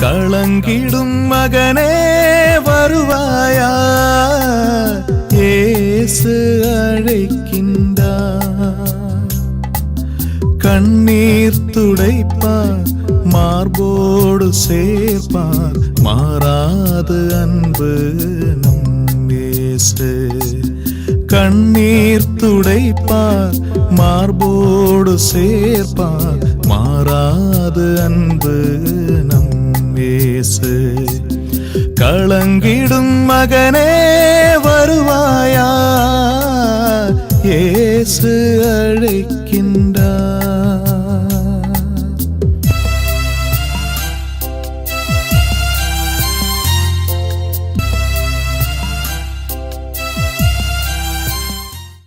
கலங்கிடும் மகனே வருவாயா, இயேசு அழைக்கின்றார். கண்ணீர் துடைப்பார், மார்போடு சேர்ப்பார், மாறாது அன்பு நம் இயேசு. கண்ணீர் துடைப்பார், மார்போடு சேர்ப்பார், மாறாது அன்பு நம் இயேசு. கலங்கிடும் மகனே வருவாயா, இயேசு அழைக்கின்றார்.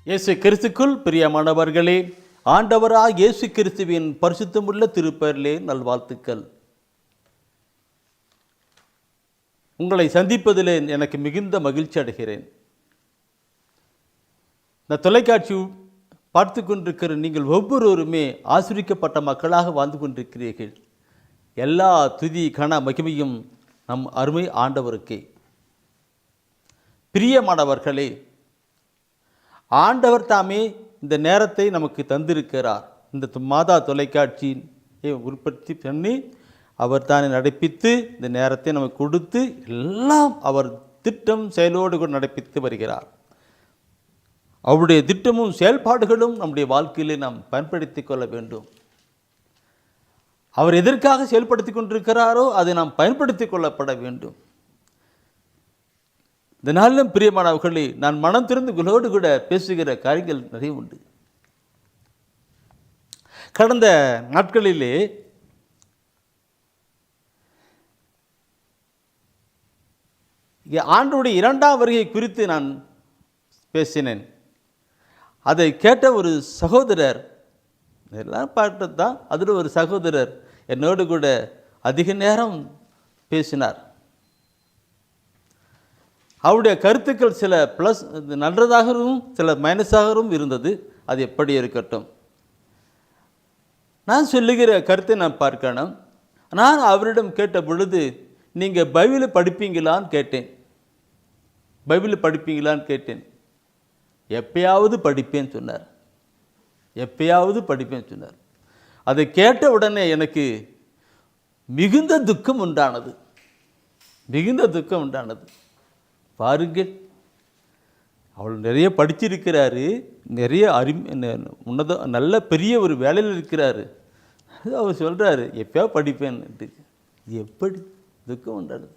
இயேசு கிறிஸ்துக்குள் பிரியமானவர்களே, ஆண்டவராக இயேசு கிறிஸ்துவின் பரிசுத்தமுள்ள திருப்பெயரிலே நல்வாழ்த்துக்கள். உங்களை சந்திப்பதிலே எனக்கு மிகுந்த மகிழ்ச்சி அடைகிறேன். இந்த தொலைக்காட்சி பார்த்து கொண்டிருக்கிற நீங்கள் ஒவ்வொருவருமே ஆசீர்வதிக்கப்பட்ட மக்களாக வாழ்ந்து கொண்டிருக்கிறீர்கள். எல்லா துதி கன மகிமையும் நம் அருமை ஆண்டவருக்கே. பிரியமானவர்களே, ஆண்டவர் தாமே இந்த நேரத்தை நமக்கு தந்திருக்கிறார். இந்த மாதா தொலைக்காட்சியை உற்பத்தி பண்ணி அவர் தானே நடப்பித்து இந்த நேரத்தை நமக்கு கொடுத்து எல்லாம் அவர் திட்டம் செயலோடு கூட நடப்பித்து வருகிறார். அவருடைய திட்டமும் செயல்பாடுகளும் நம்முடைய வாழ்க்கையிலே நாம் பயன்படுத்தி கொள்ள வேண்டும். அவர் எதற்காக செயல்படுத்தி கொண்டிருக்கிறாரோ அதை நாம் பயன்படுத்தி கொள்ளப்பட வேண்டும். இந்த நாளிலும் பிரியமானவர்களே, நான் மனம் திறந்து உங்களோடு கூட பேசுகிற காரியங்கள் நிறைய உண்டு. கடந்த நாட்களிலே ஆண்டவருடைய 2ஆம் வருகை குறித்து நான் பேசினேன். அதை கேட்ட ஒரு சகோதரர், எல்லாம் பார்த்தது தான், அதில் ஒரு சகோதரர் என்னோடு கூட அதிக நேரம் பேசினார். அவருடைய கருத்துக்கள் சில ப்ளஸ் நல்லதாகவும் சில மைனஸாகவும் இருந்தது. அது எப்படி இருக்கட்டும், நான் சொல்லுகிற கருத்தை நான் பார்க்கணும். நான் அவரிடம் கேட்ட பொழுது, நீங்கள் பைபிளை படிப்பீங்களான்னு கேட்டேன். பைபிளை படிப்பீங்களான்னு கேட்டேன். எப்பயாவது படிப்பேன்னு சொன்னார். எப்பயாவது படிப்பேன்னு சொன்னார். அதை கேட்ட உடனே எனக்கு மிகுந்த துக்கம் உண்டானது. மிகுந்த துக்கம் உண்டானது. பாருங்கள், அவள் நிறைய படிச்சிருக்கிறாரு, நிறைய உன்னத நல்ல பெரிய ஒரு வேலையில் இருக்கிறாரு. அவர் சொல்கிறாரு எப்போ படிப்பேன்ட்டு. எப்படி துக்கம் உண்டானது.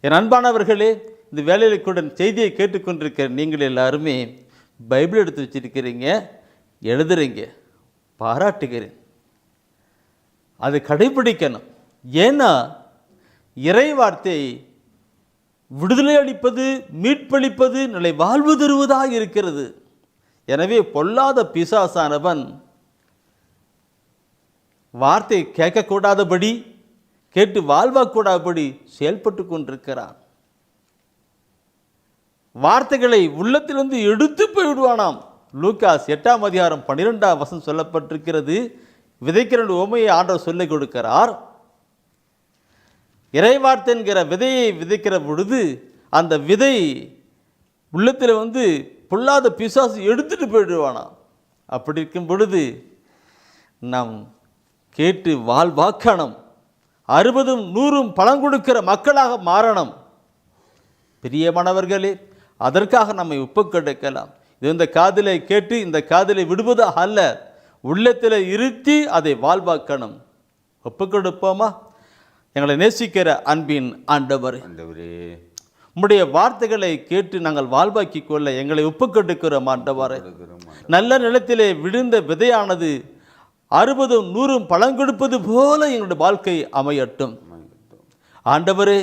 என் அன்பானவர்களே, இந்த வேலையில் கூட செய்தியை கேட்டுக்கொண்டிருக்கிற நீங்கள் எல்லாருமே பைபிள் எடுத்து வச்சிருக்கிறீங்க, எழுதுறீங்க, பாராட்டுகிறேன். அதை கடைபிடிக்கணும். ஏன்னா இறை வார்த்தை விடுதலை அளிப்பது, மீட்பளிப்பது, நிலை வாழ்வு தருவதாக இருக்கிறது. எனவே பொல்லாத பிசாசானவன் வார்த்தை கேட்கக்கூடாதபடி, கேட்டு வாழ்வாக்கூடாதபடி செயல்பட்டு கொண்டிருக்கிறான். வார்த்தைகளை உள்ளத்திலிருந்து எடுத்து போய்விடுவானாம். லூக்காஸ் 8ஆம் அதிகாரம் 12ஆம் வசனம் சொல்லப்பட்டிருக்கிறது. விதைக்கிற உவமையை ஆண்டவர் சொல்லிக் கொடுக்கிறார். இறைவார்த்தை என்கிற விதையை விதைக்கிற பொழுது அந்த விதை உள்ளத்தில் பொல்லாத பிசாசு எடுத்துட்டு போயிடுவானாம். அப்படி இருக்கும் பொழுது நாம் கேட்டு வாழ்வாக்கணும். 60 100 பலன் கொடுக்கிற மக்களாக மாறணும். பிரியமானவர்களே, அதற்காக நம்மை ஒப்புக்கொடுக்கலாம். இது இந்த காதிலை கேட்டு இந்த காதிலை விடுவதாக அல்ல, உள்ளத்தில் இருத்தி அதை வாழ்வாக்கணும். ஒப்புக்கொடுப்போமா? எங்களை நேசிக்கிற அன்பின் ஆண்டவரே, உம்முடைய வார்த்தைகளை கேட்டு நாங்கள் வாழ்வாக்கி கொள்ள எங்களை ஒப்புக்கொடுக்கிறோம் ஆண்டவரே. நல்ல நிலத்திலே விழுந்த விதையானது 60 100 பலன் கொடுப்பது போல எங்களுடைய வாழ்க்கை அமையட்டும். ஆண்டவரே,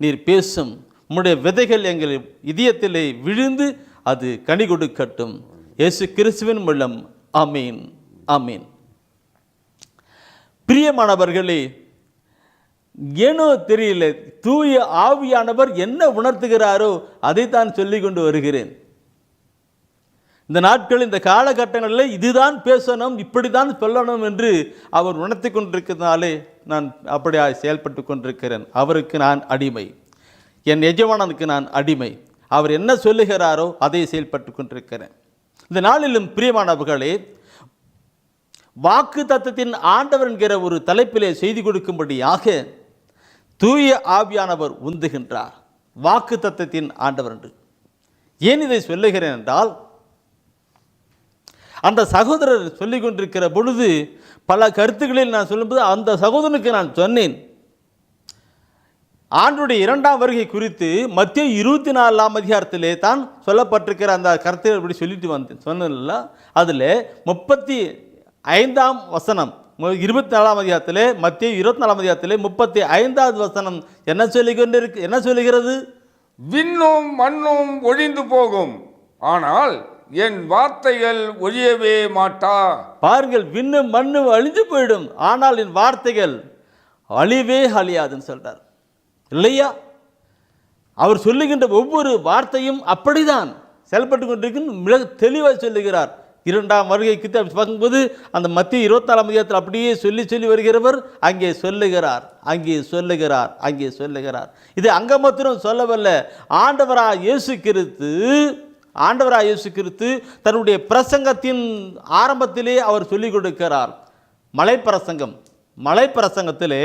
நீர் பேசும். உம்முடைய விதைகள் எங்கள் இதயத்திலே விழுந்து அது கனி கொடுக்கட்டும். இயேசு கிறிஸ்துவின் மூலம் ஆமீன், ஆமீன். பிரியமானவர்களே, ஏனோ தெரியல, தூய ஆவியானவர் என்ன உணர்த்துகிறாரோ அதைத்தான் சொல்லிக் கொண்டு வருகிறேன். இந்த நாட்கள், இந்த காலகட்டங்களில் இதுதான் பேசணும், இப்படி தான் சொல்லணும் என்று அவர் உணர்த்தி கொண்டிருக்கிறதுனாலே நான் அப்படியாக செயல்பட்டு கொண்டிருக்கிறேன். அவருக்கு நான் அடிமை, என் எஜமானனுக்கு நான் அடிமை. அவர் என்ன சொல்லுகிறாரோ அதை செயல்பட்டு கொண்டிருக்கிறேன். இந்த நாளிலும் பிரியமானவர்களே, வாக்கு தத்தத்தின் ஆண்டவர் என்கிற ஒரு தலைப்பிலே செய்தி கொடுக்கும்படியாக தூய ஆவியானவர் உந்துகின்றார். வாக்கு தத்தத்தின் ஆண்டவர் என்று ஏன் இதை சொல்லுகிறேன் என்றால், அந்த சகோதரர் சொல்லிக் கொண்டிருக்கிற பொழுது பல கருத்துக்களில் நான் சொல்லும்போது அந்த சகோதரனுக்கு நான் சொன்னேன், ஆண்டுடைய 2ஆம் வருகை குறித்து மத்தேயு 24ஆம் அதிகாரத்திலே தான் சொல்லப்பட்டிருக்கிற அந்த கருத்தை இப்படி சொல்லிட்டு வந்தேன் சொன்னதில்ல. அதில் 35ஆம் வசனம் 24ஆம் அதிகாரத்திலே, மத்தேயு 24ஆம் அதிகாரத்திலே 35வது வசனம் என்ன சொல்லுகிறது? விண்ணும் மண்ணும் ஒழிந்து போகும், ஆனால் என் வார்த்தைகள் ஒழியவே மாட்டா. பாருங்கள், விண்ணும் மண்ணும் அழிஞ்சு போயிடும், ஆனால் என் வார்த்தைகள் அழிவே அழியாதுன்னு சொல்றார் இல்லையா? அவர் சொல்லுகின்ற ஒவ்வொரு வார்த்தையும் அப்படிதான் செயல்பட்டு கொண்டிருக்கும். மிக தெளிவாக சொல்லுகிறார். 2ஆம் வருகைக்கு பார்க்கும்போது அந்த மத்தேயு 24ஆம் அதிகாரத்தில் அப்படியே சொல்லி வருகிறவர் அங்கே சொல்லுகிறார், அங்கே சொல்லுகிறார், அங்கே சொல்லுகிறார். இது அங்கே மாத்திரம் சொல்லவல்ல, ஆண்டவராக இயேசு கிறிஸ்து தன்னுடைய பிரசங்கத்தின் ஆரம்பத்திலே அவர் சொல்லிக் கொடுக்கிறார். மலைப்பிரசங்கத்திலே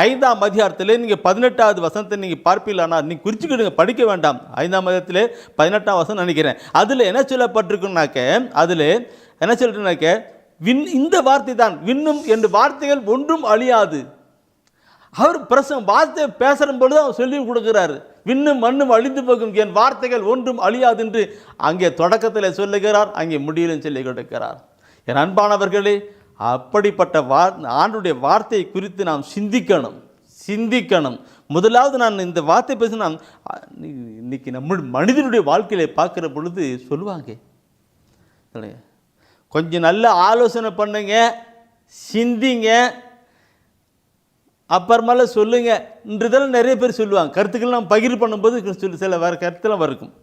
5ஆம் அதிகாரத்திலே நீங்கள் 18வது வசனத்தை நீங்கள் பார்ப்பீங்களானா, நீங்கள் குறிச்சுக்கிடுங்க, படிக்க வேண்டாம். 5ஆம் அதிகாரத்திலே 18ஆம் வசனம் நினைக்கிறேன். அதில் என்ன சொல்லப்பட்டிருக்குனாக்க, இந்த வார்த்தை தான் விண்ணும் என்று வார்த்தைகள் ஒன்றும் அழியாது. அவர் வார்த்தை பேசுகிற பொழுது அவர் சொல்லி கொடுக்கிறார், விண்ணும் மண்ணும் அழிந்து போகும், என் வார்த்தைகள் ஒன்றும் அழியாது என்று அங்கே தொடக்கத்தில் சொல்லுகிறார், அங்கே முடிவிலும் சொல்லிக் கொடுக்கிறார். என் அன்பானவர்களே, அப்படிப்பட்ட ஆண்டுடைய வார்த்தையை குறித்து நாம் சிந்திக்கணும். முதலாவது நான் இந்த வார்த்தை பேசினா, இன்னைக்கு நம்ம மனிதனுடைய வாழ்க்கையில பார்க்குற பொழுது சொல்லுவாங்க, கொஞ்சம் நல்ல ஆலோசனை பண்ணுங்க, சிந்திங்க, அப்புறமால சொல்லுங்க என்றதெல்லாம் நிறைய பேர் சொல்லுவாங்க. கருத்துக்கள் நாம் பகிர் பண்ணும்போது சில வேறு கருத்தெல்லாம் இருக்கும்.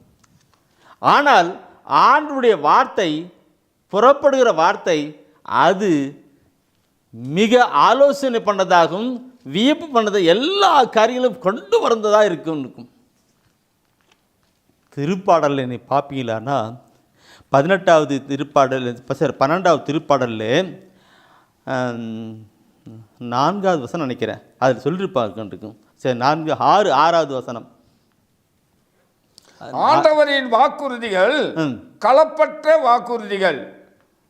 ஆனால் ஆண்டுடைய வார்த்தை, புறப்படுகிற வார்த்தை, அது மிக ஆலோசனை பண்ணதாகவும் வியப்பு பண்ணதை எல்லா காரியங்களும் கொண்டு வந்ததாக இருக்கும். திருப்பாடலில் நீ பார்ப்பீங்களான்னா 12வது திருப்பாடலில் 4வது வசனம் நினைக்கிறேன், அதில் சொல்லியிருப்பாங்க. சரி, 6வது வசனம், ஆண்டவரின் வாக்குறுதிகள் களப்பற்ற வாக்குறுதிகள்,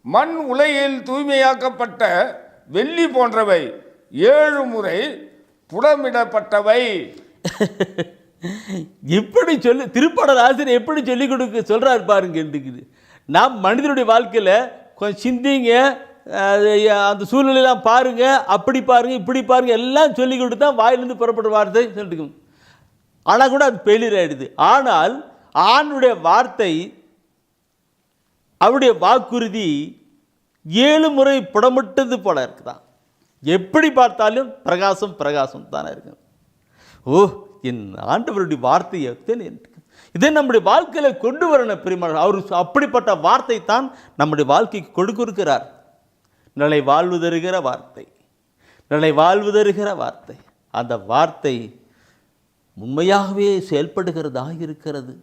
மண் உலையில் தூய்மையாக்கப்பட்ட வெள்ளி போன்றவை, 7 முறை புடமிடப்பட்டவை. இப்படி சொல்லி திருப்பாடல் ஆசிரியர் எப்படி சொல்லிக் கொடுக்க சொல்றாரு பாருங்க. நாம் மனிதனுடைய வாழ்க்கையில் கொஞ்சம் சிந்திங்க, அந்த சூழ்நிலையெல்லாம் பாருங்க, அப்படி பாருங்க, இப்படி பாருங்க, எல்லாம் சொல்லிக் கொடுத்தா வாயிலிருந்து புறப்படுற வார்த்தை சொல்லிட்டு, ஆனால் கூட அது பெயிலியர் ஆயிடுது. ஆனால் ஆணுடைய வார்த்தை, அவருடைய வாக்குறுதி 7 முறை புடமிட்டது போல இருக்குதான். எப்படி பார்த்தாலும் பிரகாசம் தானே இருக்கு. ஓ, என் ஆண்டவருடைய வார்த்தை இதை நம்முடைய வாழ்க்கையில் கொண்டு வரணும் பிரியமான. அவர் அப்படிப்பட்ட வார்த்தை தான் நம்முடைய வாழ்க்கைக்கு கொடுக்கிறார். நிலை வாழ்வு தருகிற வார்த்தை, அந்த வார்த்தை உண்மையாகவே செயல்படுகிறதாக இருக்கிறது.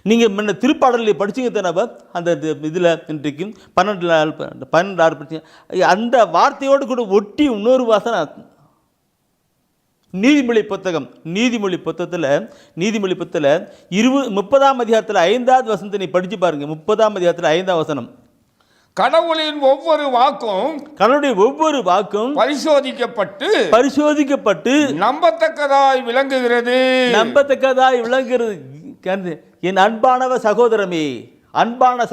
நீங்கள் முன்ன திருப்பாடலில் படிச்சிங்க தானே, அந்த இதில் இன்றைக்கும் 12 படிச்சிங்க. அந்த வார்த்தையோடு கூட ஒட்டி இன்னொரு வாசனை நீதிமொழி புத்தகத்தில் 30ஆம் அதிகாரத்தில் 5வது வசனத்தை நீ படித்து பாருங்க. 30ஆம் அதிகாரத்தில் 5ஆம் வசனம், கடவுளின் ஒவ்வொரு வாக்கும் பரிசோதிக்கப்பட்டு நம்பத்தக்கதாய் விளங்குகிறது. என் அன்பான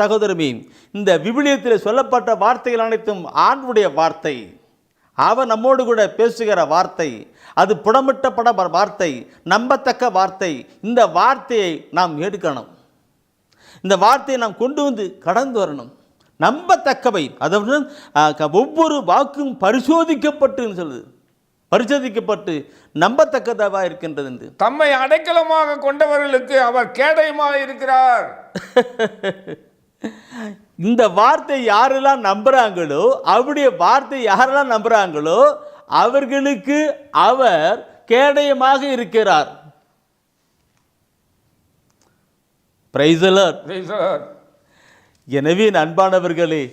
சகோதரமே, இந்த விவிலியத்தில் சொல்லப்பட்ட வார்த்தைகள் அனைத்தும் ஆண்டுடைய வார்த்தை. அவன் நம்மோடு கூட பேசுகிற வார்த்தை, அது புடமிட்டப்பட வார்த்தை, நம்பத்தக்க வார்த்தை. இந்த வார்த்தையை நாம் எடுக்கணும், இந்த வார்த்தையை நாம் கொண்டு வந்து கடந்து வரணும். நம்பத்தக்கவை, அதாவது ஒவ்வொரு வாக்கும் பரிசோதிக்கப்பட்டு நம்பத்தக்கதாக இருக்கின்றது என்று. தம்மை அடைக்கலமாக கொண்டவர்களுக்கு அவர் கேடயமாக இருக்கிறார். இந்த வார்த்தை யாரெல்லாம் நம்புறாங்களோ, அவருடைய வார்த்தை யாரெல்லாம் நம்புறாங்களோ அவர்களுக்கு அவர் கேடயமாக இருக்கிறார். Praise the Lord. Praise the Lord. எனவே அன்பானவர்களே,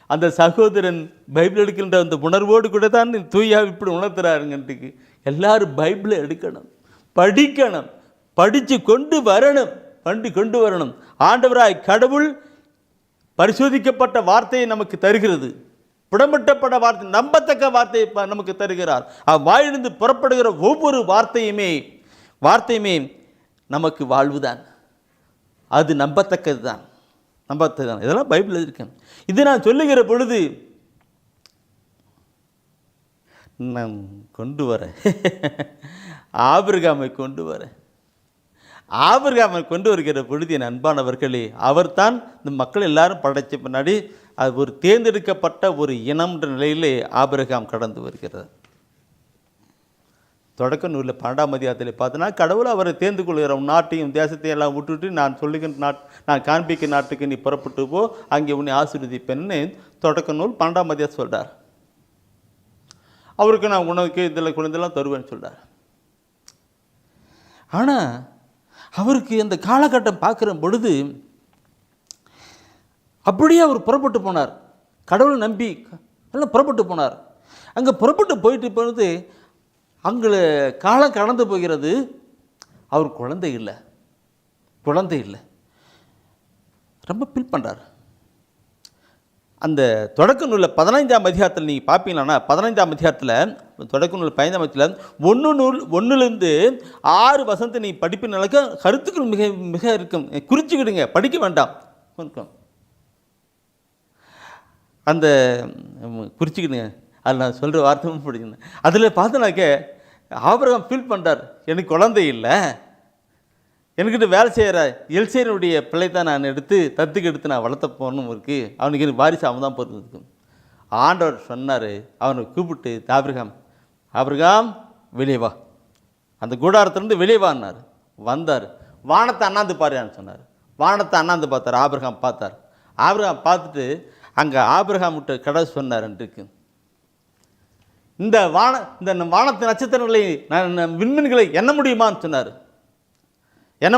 அந்த சகோதரன் பைபிள் எடுக்கின்ற அந்த உணர்வோடு கூட தான் தூயா இப்படி உணர்த்துறாருங்கிறதுக்கு எல்லாரும் பைபிளை எடுக்கணும், படிக்கணும், படித்து கொண்டு வரணும். ஆண்டவராய் கடவுள் பரிசோதிக்கப்பட்ட வார்த்தையை நமக்கு தருகிறது. புடமிட்டப்பட்ட வார்த்தை, நம்பத்தக்க வார்த்தையை நமக்கு தருகிறார். வாயிலிருந்து புறப்படுகிற ஒவ்வொரு வார்த்தையுமே நமக்கு வாழ்வுதான். அது நம்பத்தக்கது தான். இதெல்லாம் பைபிள் இருக்கு. இது நான் சொல்லுகிற பொழுது நான் கொண்டு வரேன் ஆபிரகாமை கொண்டு வருகிற பொழுது என் அன்பானவர்களே, அவர்தான் இந்த மக்கள் எல்லாரும் படைச்ச பின்னாடி அது ஒரு தேர்ந்தெடுக்கப்பட்ட ஒரு இனம்ன்ற நிலையிலே ஆபிரகாம் கடந்து வருகிறார். தொடக்க நூலில் 12ஆம் அதிகாரத்தில் பார்த்தோன்னா, கடவுள் அவரை தேர்ந்து கொள்கிற நாட்டையும் தேசத்தையும் எல்லாம் விட்டுட்டு நான் காண்பிக்க நாட்டுக்கு நீ புறப்பட்டு போ, அங்கே உன்னை ஆசீர்வதிப்பேன்னு தொடக்க நூல் 12ஆம் அதிகாரம் சொல்கிறார். அவருக்கு நான் உனக்கு இதில் குழந்தைலாம் தருவேன்னு சொல்கிறார். ஆனால் அவருக்கு அந்த காலகட்டம் பார்க்குற பொழுது அப்படியே அவர் புறப்பட்டு போனார். கடவுளை நம்பி எல்லாம் புறப்பட்டு போனார். அங்கே புறப்பட்டு போயிட்டு பொழுது அங்கே காலம் கடந்து போகிறது. அவர் குழந்தை இல்லை, ரொம்ப ஃபீல் பண்ணுறார். அந்த தொடக்க நூலில் 15ஆம் அதிகாரத்தில் நீங்கள் பார்ப்பீங்களான்னா, 15ஆம் அதிகாரத்தில் தொடக்க நூல் 15ஆம் அதிகாரத்தில் 1 6 வசனத்தை நீ படிப்பினாக்க கருத்துக்கள் மிக மிக இருக்கும். குறிச்சிக்கிடுங்க, படிக்க வேண்டாம், இருக்கும். அந்த குறிச்சிக்கிடுங்க, அதில் நான் சொல்கிற வார்த்தையும் படிக்கணும். அதில் பார்த்தனாக்க ஆபிரகாம் ஃபீல் பண்ணுறார், எனக்கு குழந்தை இல்லை, என்கிட்ட வேலை செய்கிற எல்சேனுடைய பிள்ளை தான் நான் தத்துக்கு எடுத்து நான் வளர்த்த போகணும் இருக்குது. அவனுக்கு எனக்கு வாரிசு அவன் தான் பொறுத்து. ஆண்டவர் சொன்னார், அவனை கூப்பிட்டு ஆபிரகாம் வெளியே வா, அந்த கூடாரத்திலேருந்து வெளியே வான்னார். வந்தார். வானத்தை அண்ணாந்து பாருன்னு சொன்னார். வானத்தை அண்ணாந்து பார்த்தார். ஆபிரகாம் பார்த்துட்டு அங்கே ஆபிரகாம் விட்டு கடை சொன்னார்ன்றிருக்கு. இந்த வானத்து நட்சத்திரங்களை விண்மீன்களை எண்ண முடியுமான்னு சொன்னார். என்ன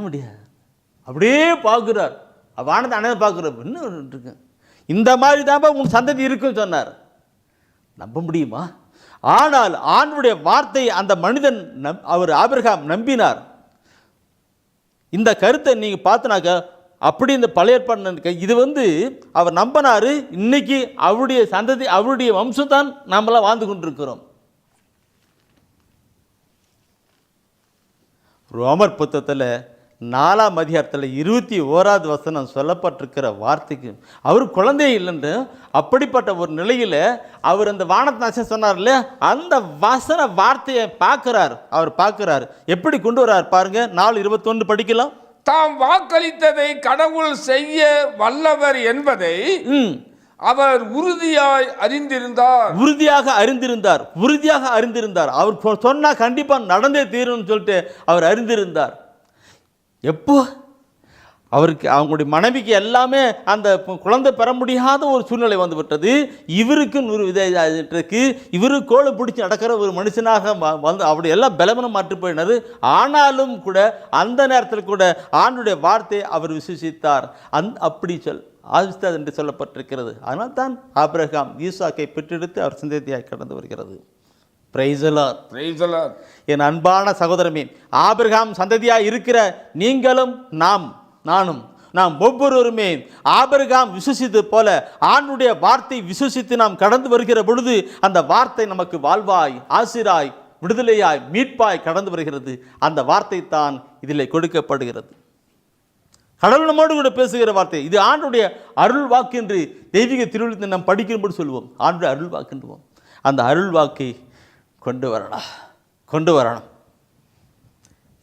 முடியாது. அப்படியே பார்க்குறார். வானத்தை அண்ணன் பார்க்குறார். என்ன இருக்கு, இந்த மாதிரி தான் உன் சந்ததி இருக்குன்னு சொன்னார். நம்ப முடியுமா? ஆனால் ஆண்டவருடைய வார்த்தை அந்த மனிதன் அவர் ஆபிரகாம் நம்பினார். இந்த கருத்தை நீங்கள் பார்த்தனாக்க அப்படி இந்த பழைய ஏற்பாடு இது அவர் நம்பினார். இன்னைக்கு அவருடைய சந்ததி, அவருடைய வம்சம் தான் நாமெல்லாம் வாழ்ந்து கொண்டிருக்கிறோம். ரோமர் புத்தகத்தில் 4ஆம் அதிகாரத்தில் 21வது வசனம் சொல்லப்பட்டிருக்கிற வார்த்தைக்கு அவர் குழந்தையே இல்லைன்னு, அப்படிப்பட்ட ஒரு நிலையில் அவர் அந்த வானத்தை நட்சத்திரம் சொன்னார் இல்லையா, அந்த வசன வார்த்தையை அவர் பார்க்குறார். எப்படி கொண்டு வர்றார் பாருங்க. 4:21 படிக்கலாம். தாம் வாக்களித்ததை கடவுள் செய்ய வல்லவர் என்பதை அவர் உறுதியாக அறிந்திருந்தார். அவர் சொன்னா கண்டிப்பா நடந்தே தீரும்னு சொல்லிட்டு அவர் அறிந்திருந்தார். எப்போ அவருக்கு அவங்களுடைய மனைவிக்கு எல்லாமே அந்த குழந்தை பெற முடியாத ஒரு சூழ்நிலை வந்து விட்டது. இவருக்கு ஒரு இருக்கு, இவரு கோலை பிடிச்சி நடக்கிற ஒரு மனுஷனாக அப்படி எல்லாம் பலவனம் மாற்றி போயினது. ஆனாலும் கூட அந்த நேரத்தில் கூட ஆண்டுடைய வார்த்தையை அவர் விசுவசித்தார். அப்படி ஆவிஸ்தார் என்று சொல்லப்பட்டிருக்கிறது. அதனால் தான் ஆபிரகாம் ஈசாக்கை பெற்றெடுத்து அவர் சந்ததியாய் கடந்து வருகிறது. Praise the Lord. என் அன்பான சகோதரமே, ஆபிரகாம் சந்ததியாய் இருக்கிற நீங்களும் நாம் ஒவ்வொருவருமே ஆபிரகாம் விசுவசித்தது போல ஆண்டுடைய வார்த்தை விசுவசித்து நாம் கடந்து வருகிற பொழுது அந்த வார்த்தை நமக்கு வாழ்வாய், ஆசிராய், விடுதலையாய், மீட்பாய் கடந்து வருகிறது. அந்த வார்த்தை தான் இதில் கொடுக்கப்படுகிறது. கடவுள் நம்மோடு கூட பேசுகிற வார்த்தை இது ஆண்டுடைய அருள் வாக்கு என்று தெய்வீக திருவிழத்தை நாம் படிக்கும்போது சொல்லுவோம். ஆண்டுடைய அருள் வாக்குன்றுவோம். அந்த அருள் வாக்கை கொண்டு வரணும்.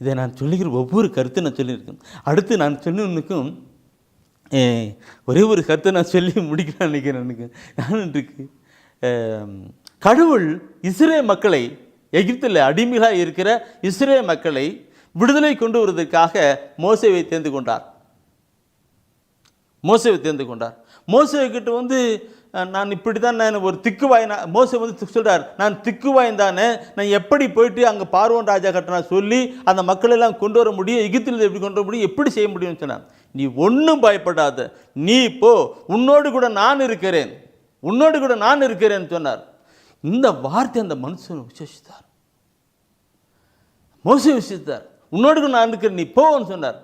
இதை நான் சொல்லுகிற ஒவ்வொரு கருத்தை நான் சொல்லியிருக்கேன். அடுத்து நான் சொன்னதுக்கும் ஒரே ஒரு கருத்தை நான் சொல்லி முடிக்கலாம்னு நினைக்கிறேன். இருக்கு கடவுள் இஸ்ரேல் மக்களை, எகிப்தில் அடிமைகளாக இருக்கிற இஸ்ரேல் மக்களை விடுதலை கொண்டு வருவதற்காக மோசேவை தேர்ந்து கொண்டார். மோசேவை கிட்ட நான் இப்படி தான் நான் ஒரு திக்குவாய், மோசே வந்து சொல்கிறார், நான் திக்குவாயின் தானே, நான் எப்படி போயிட்டு அங்கே பார்வோன் ராஜா கட்டினா சொல்லி அந்த மக்களெல்லாம் கொண்டு வர முடியும், எகிப்தில் எப்படி கொண்டு வர முடியும், எப்படி செய்ய முடியும்னு சொன்னார். நீ ஒன்றும் பயப்படாத, நீ போ, உன்னோடு கூட நான் இருக்கிறேன், உன்னோடு கூட நான் இருக்கிறேன்னு சொன்னார். இந்த வார்த்தை அந்த மனுஷன் விசேஷித்தார், மோசே விசேஷித்தார். உன்னோடு கூட நான் இருக்கிறேன், நீ போன்னு சொன்னார்.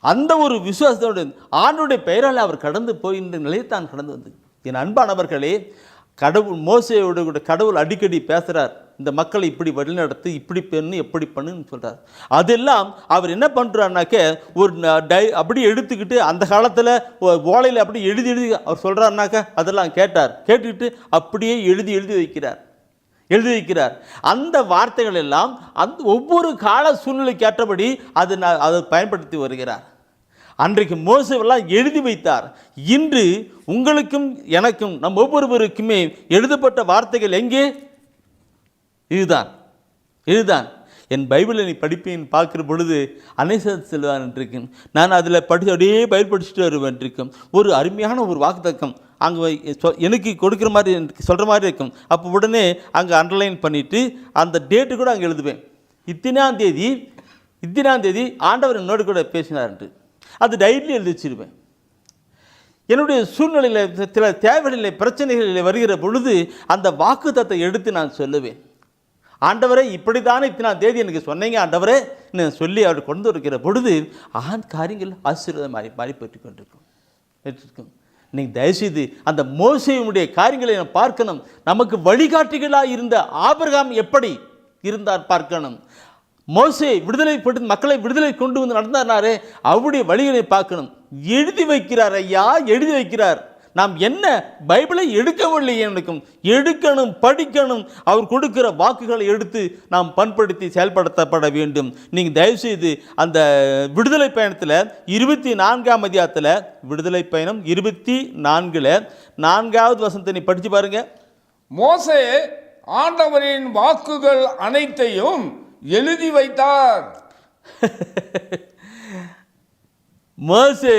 அந்த ஒரு விசுவாசத்தோடு ஆண்டுடைய பெயரால் அவர் கடந்து போய் இந்த நிலையை தான் கடந்து வந்து. என் அன்பானவர்களே, கடவுள் மோசையோடு கூட கடவுள் அடிக்கடி பேசுகிறார், இந்த மக்களை இப்படி வழிநடத்து, இப்படி பண்ணு, எப்படி பண்ணுன்னு சொல்கிறார். அதெல்லாம் அவர் என்ன பண்ணுறாருனாக்க ஒரு அப்படி எடுத்துக்கிட்டு அந்த காலத்தில் ஓலையில் அப்படி எழுதி அவர் சொல்கிறாருனாக்க அதெல்லாம் கேட்டுக்கிட்டு அப்படியே எழுதி வைக்கிறார். அந்த வார்த்தைகள் எல்லாம் அந்த ஒவ்வொரு கால சூழ்நிலைக்கு ஏற்றபடி அதை பயன்படுத்தி வருகிறார். அன்றைக்கு மோசேவெல்லாம் எழுதி வைத்தார். இன்று உங்களுக்கும் எனக்கும் நம் ஒவ்வொருவருக்குமே எழுதப்பட்ட வார்த்தைகள் எங்கே? இதுதான். என் பைபிளை நீ படிப்பேன் பார்க்குற பொழுது அனைசத் செல்வான் இருக்கும், நான் அதில் அப்படியே பைபிள் படிச்சுட்டு வருவேன் இருக்கும். ஒரு அருமையான ஒரு வாக்குத்தத்தம் அங்கே எனக்கு கொடுக்குற மாதிரி சொல்கிற மாதிரி இருக்கும். அப்போ உடனே அங்கே அண்டர்லைன் பண்ணிவிட்டு அந்த டேட்டு கூட அங்கே எழுதுவேன். இத்தனாம் தேதி ஆண்டவர் என்னோடு கூட பேசினார்ன்ட்டு அது டைரியில் எழுதி வச்சிருவேன். என்னுடைய சூழ்நிலையில் சில தேவைகளில் பிரச்சனைகளில் வருகிற பொழுது அந்த வாக்குத்தத்தை எடுத்து நான் சொல்லுவேன். ஆண்டவரே இப்படி தானே இத்தனாம் தேதி எனக்கு சொன்னீங்க ஆண்டவரே நான் சொல்லி அவர் கொண்டு இருக்கிற பொழுது காரியங்கள் ஆசீர்வாதம் மாறி பெற்று கொண்டிருக்கும். நீங்கள் தயவுசெய்து அந்த மோசேயுடைய காரியங்களை நான் பார்க்கணும். நமக்கு வழிகாட்டிகளாக இருந்த ஆபிரகாம் எப்படி இருந்தார் பார்க்கணும். மோசே விடுதலைப்பட்டு மக்களை விடுதலை கொண்டு வந்து நடந்தாரே, அவருடைய வழிகளை பார்க்கணும். எழுதி வைக்கிறார் ஐயா, எழுதி வைக்கிறார். நாம் என்ன பைபிளை எடுக்கவில்லை, எடுக்கணும், படிக்கணும். அவர் கொடுக்கிற வாக்குகளை எடுத்து நாம் பண்படுத்தி செயல்படுத்தப்பட வேண்டும். நீங்கள் தயவுசெய்து அந்த விடுதலை பயணத்தில் 24ஆம் அதிகாரத்தில் விடுதலை பயணம் 24 4வது வசனத்தை நீ படித்து பாருங்க. மோசே ஆண்டவரின் வாக்குகள் அனைத்தையும் எழுதி வைத்தார். மோசே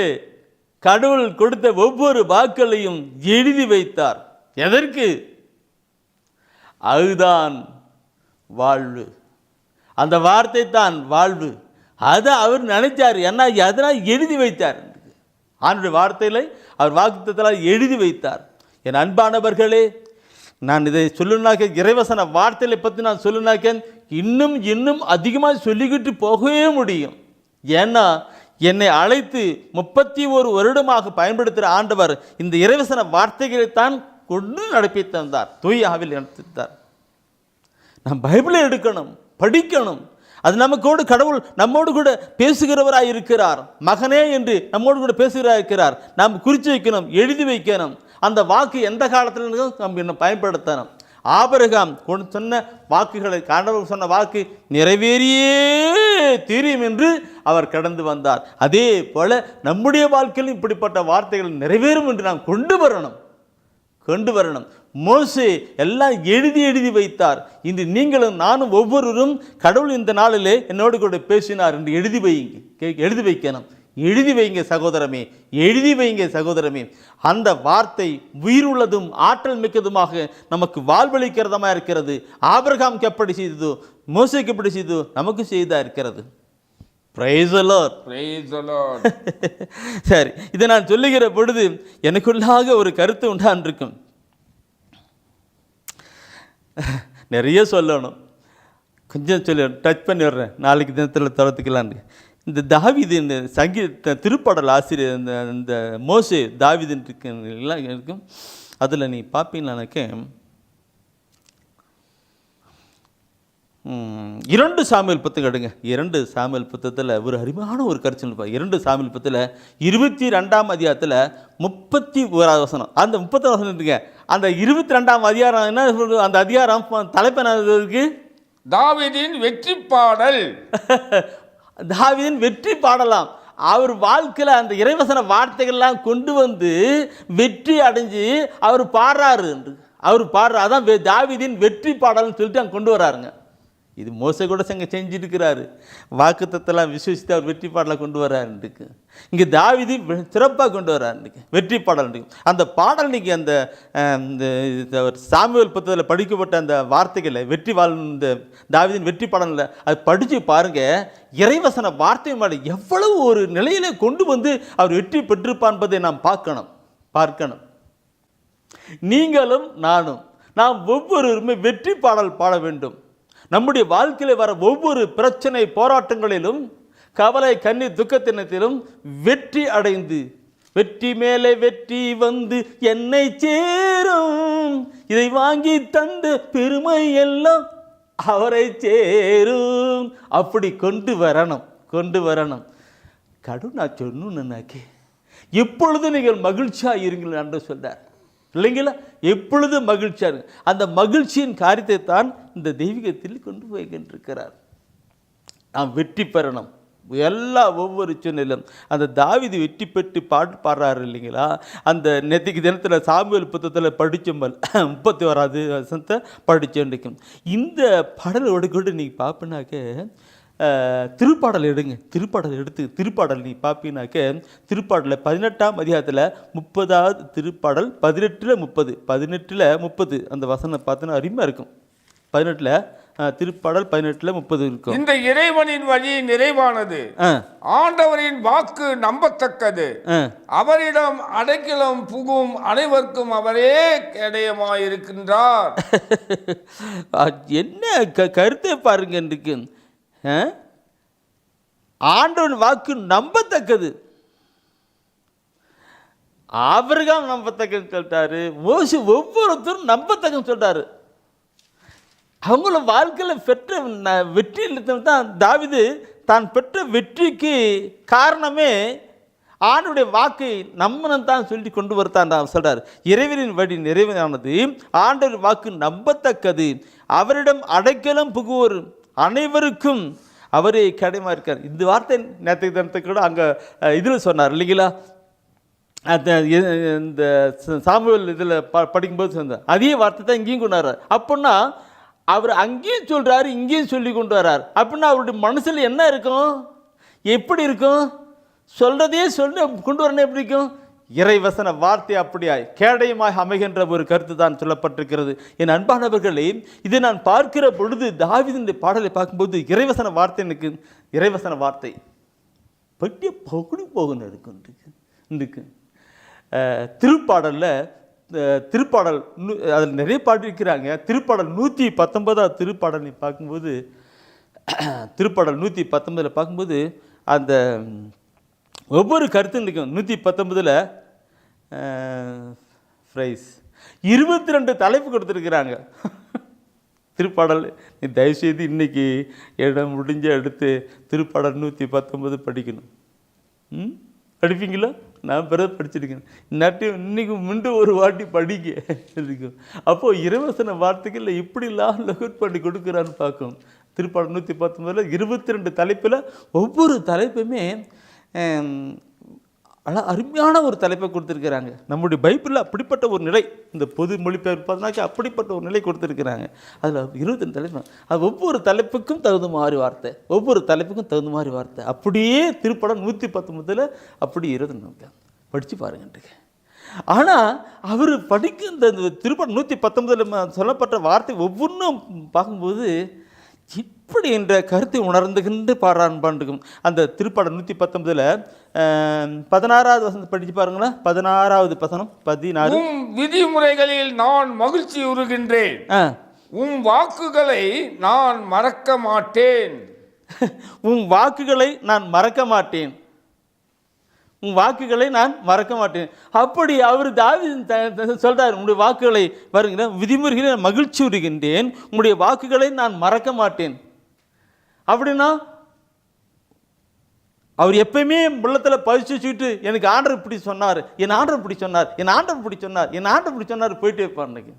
கடவுள் கொடுத்த ஒவ்வொரு வாக்குகளையும் எழுதி வைத்தார். எதற்கு? அதுதான் வாழ்வு. அந்த வார்த்தை தான் வாழ்வு. அதை அவர் நினைச்சார். என்ன அதனால் எழுதி வைத்தார். ஆண்டுடைய வார்த்தைகளை அவர் வாக்குத்தத்தத்தில் எழுதி வைத்தார். என் அன்பானவர்களே, நான் இதை சொல்லுனாக்க இறைவசன வார்த்தைகளை பற்றி நான் சொல்லுனாக்க இன்னும் அதிகமாக சொல்லிக்கிட்டு போகவே முடியும். ஏன்னா என்னை அழைத்து 31 வருடமாக பயன்படுத்துகிற ஆண்டவர் இந்த இறைவசன வார்த்தைகளைத்தான் கொண்டு நடப்பி தந்தார், தூய ஆவியில் நடத்தித்தார். நாம் பைபிளை எடுக்கணும், படிக்கணும். அது நமக்கோடு கடவுள் நம்மோடு கூட பேசுகிறவராக இருக்கிறார். மகனே என்று நம்மோடு கூட பேசுகிறவராக இருக்கிறார். நாம் குறித்து வைக்கணும், எழுதி வைக்கணும். அந்த வாக்கு எந்த காலத்தில் நம்ம என்ன பயன்படுத்தணும். ஆபிரகாம் சொன்ன வாக்குகளை, கடவுள் சொன்ன வாக்கு நிறைவேறியே தீரும் என்று அவர் கடந்து வந்தார். அதே போல நம்முடைய வாழ்க்கையில் இப்படிப்பட்ட வார்த்தைகள் நிறைவேறும் என்று நாம் கொண்டு வரணும். மோசே எல்லாம் எழுதி வைத்தார். இன்று நீங்களும் நானும் ஒவ்வொருவரும் கடவுள் இந்த நாளிலே என்னோடு கூட பேசினார் என்று எழுதி வைக்கணும். எழுதி வைங்க சகோதரமே, எழுதி வைங்க சகோதரமே. அந்த வார்த்தை உயிருள்ளதும் ஆற்றல் மிக்கதுமாக நமக்கு வாழ்வளிக்கிறதமாக இருக்கிறது. ஆபிரகாமுக்கு எப்படி செய்ததோ, மோசேக்கு எப்படி செய்ததோ நமக்கு செய்தா இருக்கிறது. Praise the Lord, praise the Lord. சரி, இதை நான் சொல்லுகிற பொழுது எனக்குள்ளாக ஒரு கருத்து உண்டாண்டிருக்கும். நிறைய சொல்லணும், கொஞ்சம் சொல்லி டச் பண்ணி விடுறேன், நாளைக்கு தினத்தில் தளர்த்துக்கலான்னு. இந்த தாவீது, இந்த சங்கீத திருப்பாடல் ஆசிரியர், இந்த மோசே தாவீதுன்னு எல்லாம் இருக்கும். அதில் நீ பார்ப்பீங்கன்னாக்க 2 சாமுவேல் புத்தகம் எடுங்க. 2 சாமுவேல் புத்தகத்தில் ஒரு அருமையான ஒரு கருத்து இருப்பார். 2 சாமுவேல் புத்தகத்தில் 22ஆம் அதிகாரத்தில் 31வது வசனம். அந்த 30 வசனம் இருக்குங்க. அந்த 22ஆம் அதிகாரம் என்ன சொல்றது? அந்த அதிகாரம் தலைப்பு என்ன இருக்கு? தாவீதின் வெற்றி பாடல். தாவீதின் வெற்றி பாடலாம். அவர் வாழ்க்கையில் அந்த இறைவசன வார்த்தைகள்லாம் கொண்டு வந்து வெற்றி அடைஞ்சு அவர் பாடுறாரு. அதான் தாவீதின் வெற்றி பாடல்னு சொல்லிட்டு அங்கே கொண்டு வராருங்க. இது மோசே கூட செஞ்சிருக்கிறாரு. வாக்குத்தத்தெல்லாம் விசுவசித்து அவர் வெற்றி பாடலை கொண்டு வர்றாருன்னுக்கு. இங்கே தாவீது சிறப்பாக கொண்டு வர்றாருன்னுக்கு வெற்றி பாடல். அந்த பாடல் இன்னைக்கு அந்த சாமுவேல் புத்தகத்தில் படிக்கப்பட்ட அந்த வார்த்தைகளை வெற்றி இந்த தாவீதின் வெற்றி பாடலில் அது படித்து பாருங்கள். இறைவசன வார்த்தை மேலே எவ்வளவு ஒரு நிலையிலே கொண்டு வந்து அவர் வெற்றி பெற்றிருப்பார் என்பதை நாம் பார்க்கணும். நீங்களும் நாம் ஒவ்வொருவருமே வெற்றி பாடல் பாட வேண்டும். நம்முடைய வாழ்க்கையில் வர ஒவ்வொரு பிரச்சனை போராட்டங்களிலும் கவலை கண்ணீர் துக்கத்தினத்திலும் வெற்றி அடைந்து வெற்றி மேலே வெற்றி வந்து என்னை சேரும், இதை வாங்கி தந்த பெருமை எல்லாம் அவரை சேரும். அப்படி கொண்டு வரணும். கடுனா சொன்னாக்கே எப்பொழுது நீங்கள் மகிழ்ச்சியாக இருங்கள் என்று சொல்றார் இல்லைங்களா? எப்பொழுது மகிழ்ச்சியாக இருக்கு. அந்த மகிழ்ச்சியின் காரியத்தை தான் இந்த தெய்வீகத்தில் கொண்டு போய்கின்றிருக்கிறார். நாம் வெற்றி பெறணும் ஒவ்வொரு சூழ்நிலையிலும். அந்த தாவீது வெற்றி பெற்று பாடுறாரு இல்லைங்களா? அந்த நேற்றுக்கு தினத்தில் சாமுவேல் புத்தகத்தில் படித்தோம்பல் 31வது வசனத்தை படித்தோண்டிருக்கும். இந்த பாடலோடு கூட நீங்கள் பார்ப்பனாக்க திருப்பாடல் எடுத்து திருப்பாடல் நீ பார்ப்பீனாக்க திருப்பாடலில் 18ஆம் அதிகாரத்தில் 30வது திருப்பாடல் 18:30 அந்த வசனம் பார்த்தோன்னா அருமையாக இருக்கும். 18 திருப்பாடல் 18:30 இருக்கும். இந்த இறைவனின் வழி நிறைவானது, ஆண்டவரின் வாக்கு நம்பத்தக்கது, அவரிடம் அடைக்கலம் புகும் அனைவருக்கும் அவரே கேடயமாயிருக்கின்றார். என்ன கருத்தை பாருங்க. இருக்கு ஆண்டவன் வாக்கு நம்பத்தக்கது, அவர்கள் நம்பத்தக்கன்னு சொல்லிட்டாரு. மோசே ஒவ்வொருத்தரும் நம்பத்தக்கன்னு சொல்லிட்டாரு. அவங்கள வாழ்க்கையில் பெற்ற வெற்றியில் தான் தாவீது தான் பெற்ற வெற்றிக்கு காரணமே ஆண்டுடைய வாக்கை நம்மனும் தான் சொல்லி கொண்டு வரத்தான் சொல்றார். இறைவனின் வழி நிறைவானது, ஆண்டவர் வாக்கு நம்பத்தக்கது, அவரிடம் அடைக்கலம் புகுவோர் அனைவருக்கும் அவரே கடமையாக இருக்கார். இந்த வார்த்தை நேற்று தினத்துக்கு கூட அங்கே இதில் சொன்னார் இல்லைங்களா? இந்த சாமுவேல் இதில் படிக்கும்போது சொன்னார். அதே வார்த்தை தான் இங்கேயும் கொண்டு வர்றார். அப்படின்னா அவர் அங்கேயும் சொல்கிறாரு, இங்கேயும் சொல்லி கொண்டு வர்றார். அப்படின்னா அவருடைய மனசில் என்ன இருக்கும், எப்படி இருக்கும்? சொல்கிறதே சொல்லி கொண்டு வரணும். எப்படி இருக்கும்? இறைவசன வார்த்தை அப்படியாய் கேடயமாய் அமைகின்ற ஒரு கருத்து தான் சொல்லப்பட்டிருக்கிறது. என் அன்பானவர்களே, இதை நான் பார்க்கிற பொழுது தாவீதின் பாடலை பார்க்கும்போது இறைவசன வார்த்தை எனக்கு இறைவசன வார்த்தை பட்டிய பகுடி போகணும் இருக்கு. திருப்பாடல் அதில் நிறைய பாடியிருக்கிறாங்க. திருப்பாடல் 119 திருப்பாடல் நீ பார்க்கும்போது திருப்பாடல் 119 பார்க்கும்போது அந்த ஒவ்வொரு கருத்தும் இருக்கும். 119 ஃப்ரைஸ் 22 தலைப்பு கொடுத்துருக்குறாங்க. திருப்பாடல் நீ தயவுசெய்து இன்னைக்கு இடம் முடிஞ்ச எடுத்து திருப்பாடல் 119 படிக்கணும். படிப்பீங்களா? நான் பிறகு படிச்சிருக்கேன். இன்னைக்கு மீண்டும் ஒரு வாட்டி படிக்க இருக்கும். அப்போது இறைவசன வார்த்தைகள் இப்படிலாம் லகுட் பண்ணி கொடுக்குறான்னு பார்க்கணும். திருப்பாடல் 119 22 தலைப்பில் ஒவ்வொரு தலைப்புமே அருமையான ஒரு தலைப்பை கொடுத்துருக்கிறாங்க. நம்முடைய பைபிளில் அப்படிப்பட்ட ஒரு நிலை, இந்த பொது மொழிபெயர்ப்பாக்க அப்படிப்பட்ட ஒரு நிலை கொடுத்துருக்கிறாங்க. அதில் 22 தலைப்பு, அது ஒவ்வொரு தலைப்புக்கும் தகுந்த மாதிரி வார்த்தை, அப்படியே திருப்படம் 119 அப்படி 22 படித்து பாருங்கன்ட்டு. ஆனால் அவர் படிக்க இந்த திருப்படம் 119 சொல்லப்பட்ட வார்த்தை ஒவ்வொன்றும் பார்க்கும்போது இப்படி என்ற கருத்தை உணர்ந்துகின்று பாடுறான். அந்த திருப்பாடல் 119 16வது வசனம் படித்து பாருங்களேன். 16வது வசனம் 16. விதிமுறைகளில் நான் மகிழ்ச்சி உறுகின்றேன், உம் வாக்குகளை நான் மறக்க மாட்டேன். உம் வாக்குகளை நான் மறக்க மாட்டேன். அப்படி அவர் தாவீது சொல்றார், உங்களுடைய வாக்குகளை வருகிற விதிமுறைகளை நான் மகிழ்ச்சி உறுகின்றேன், உங்களுடைய வாக்குகளை நான் மறக்க மாட்டேன். அப்படின்னா அவர் எப்பயுமே உள்ளத்தில் பதிச்சு வச்சுக்கிட்டு எனக்கு ஆண்டவர் இப்படி சொன்னார், என் ஆண்டவர் இப்படி சொன்னார் போயிட்டே இருப்பார். இன்னைக்கு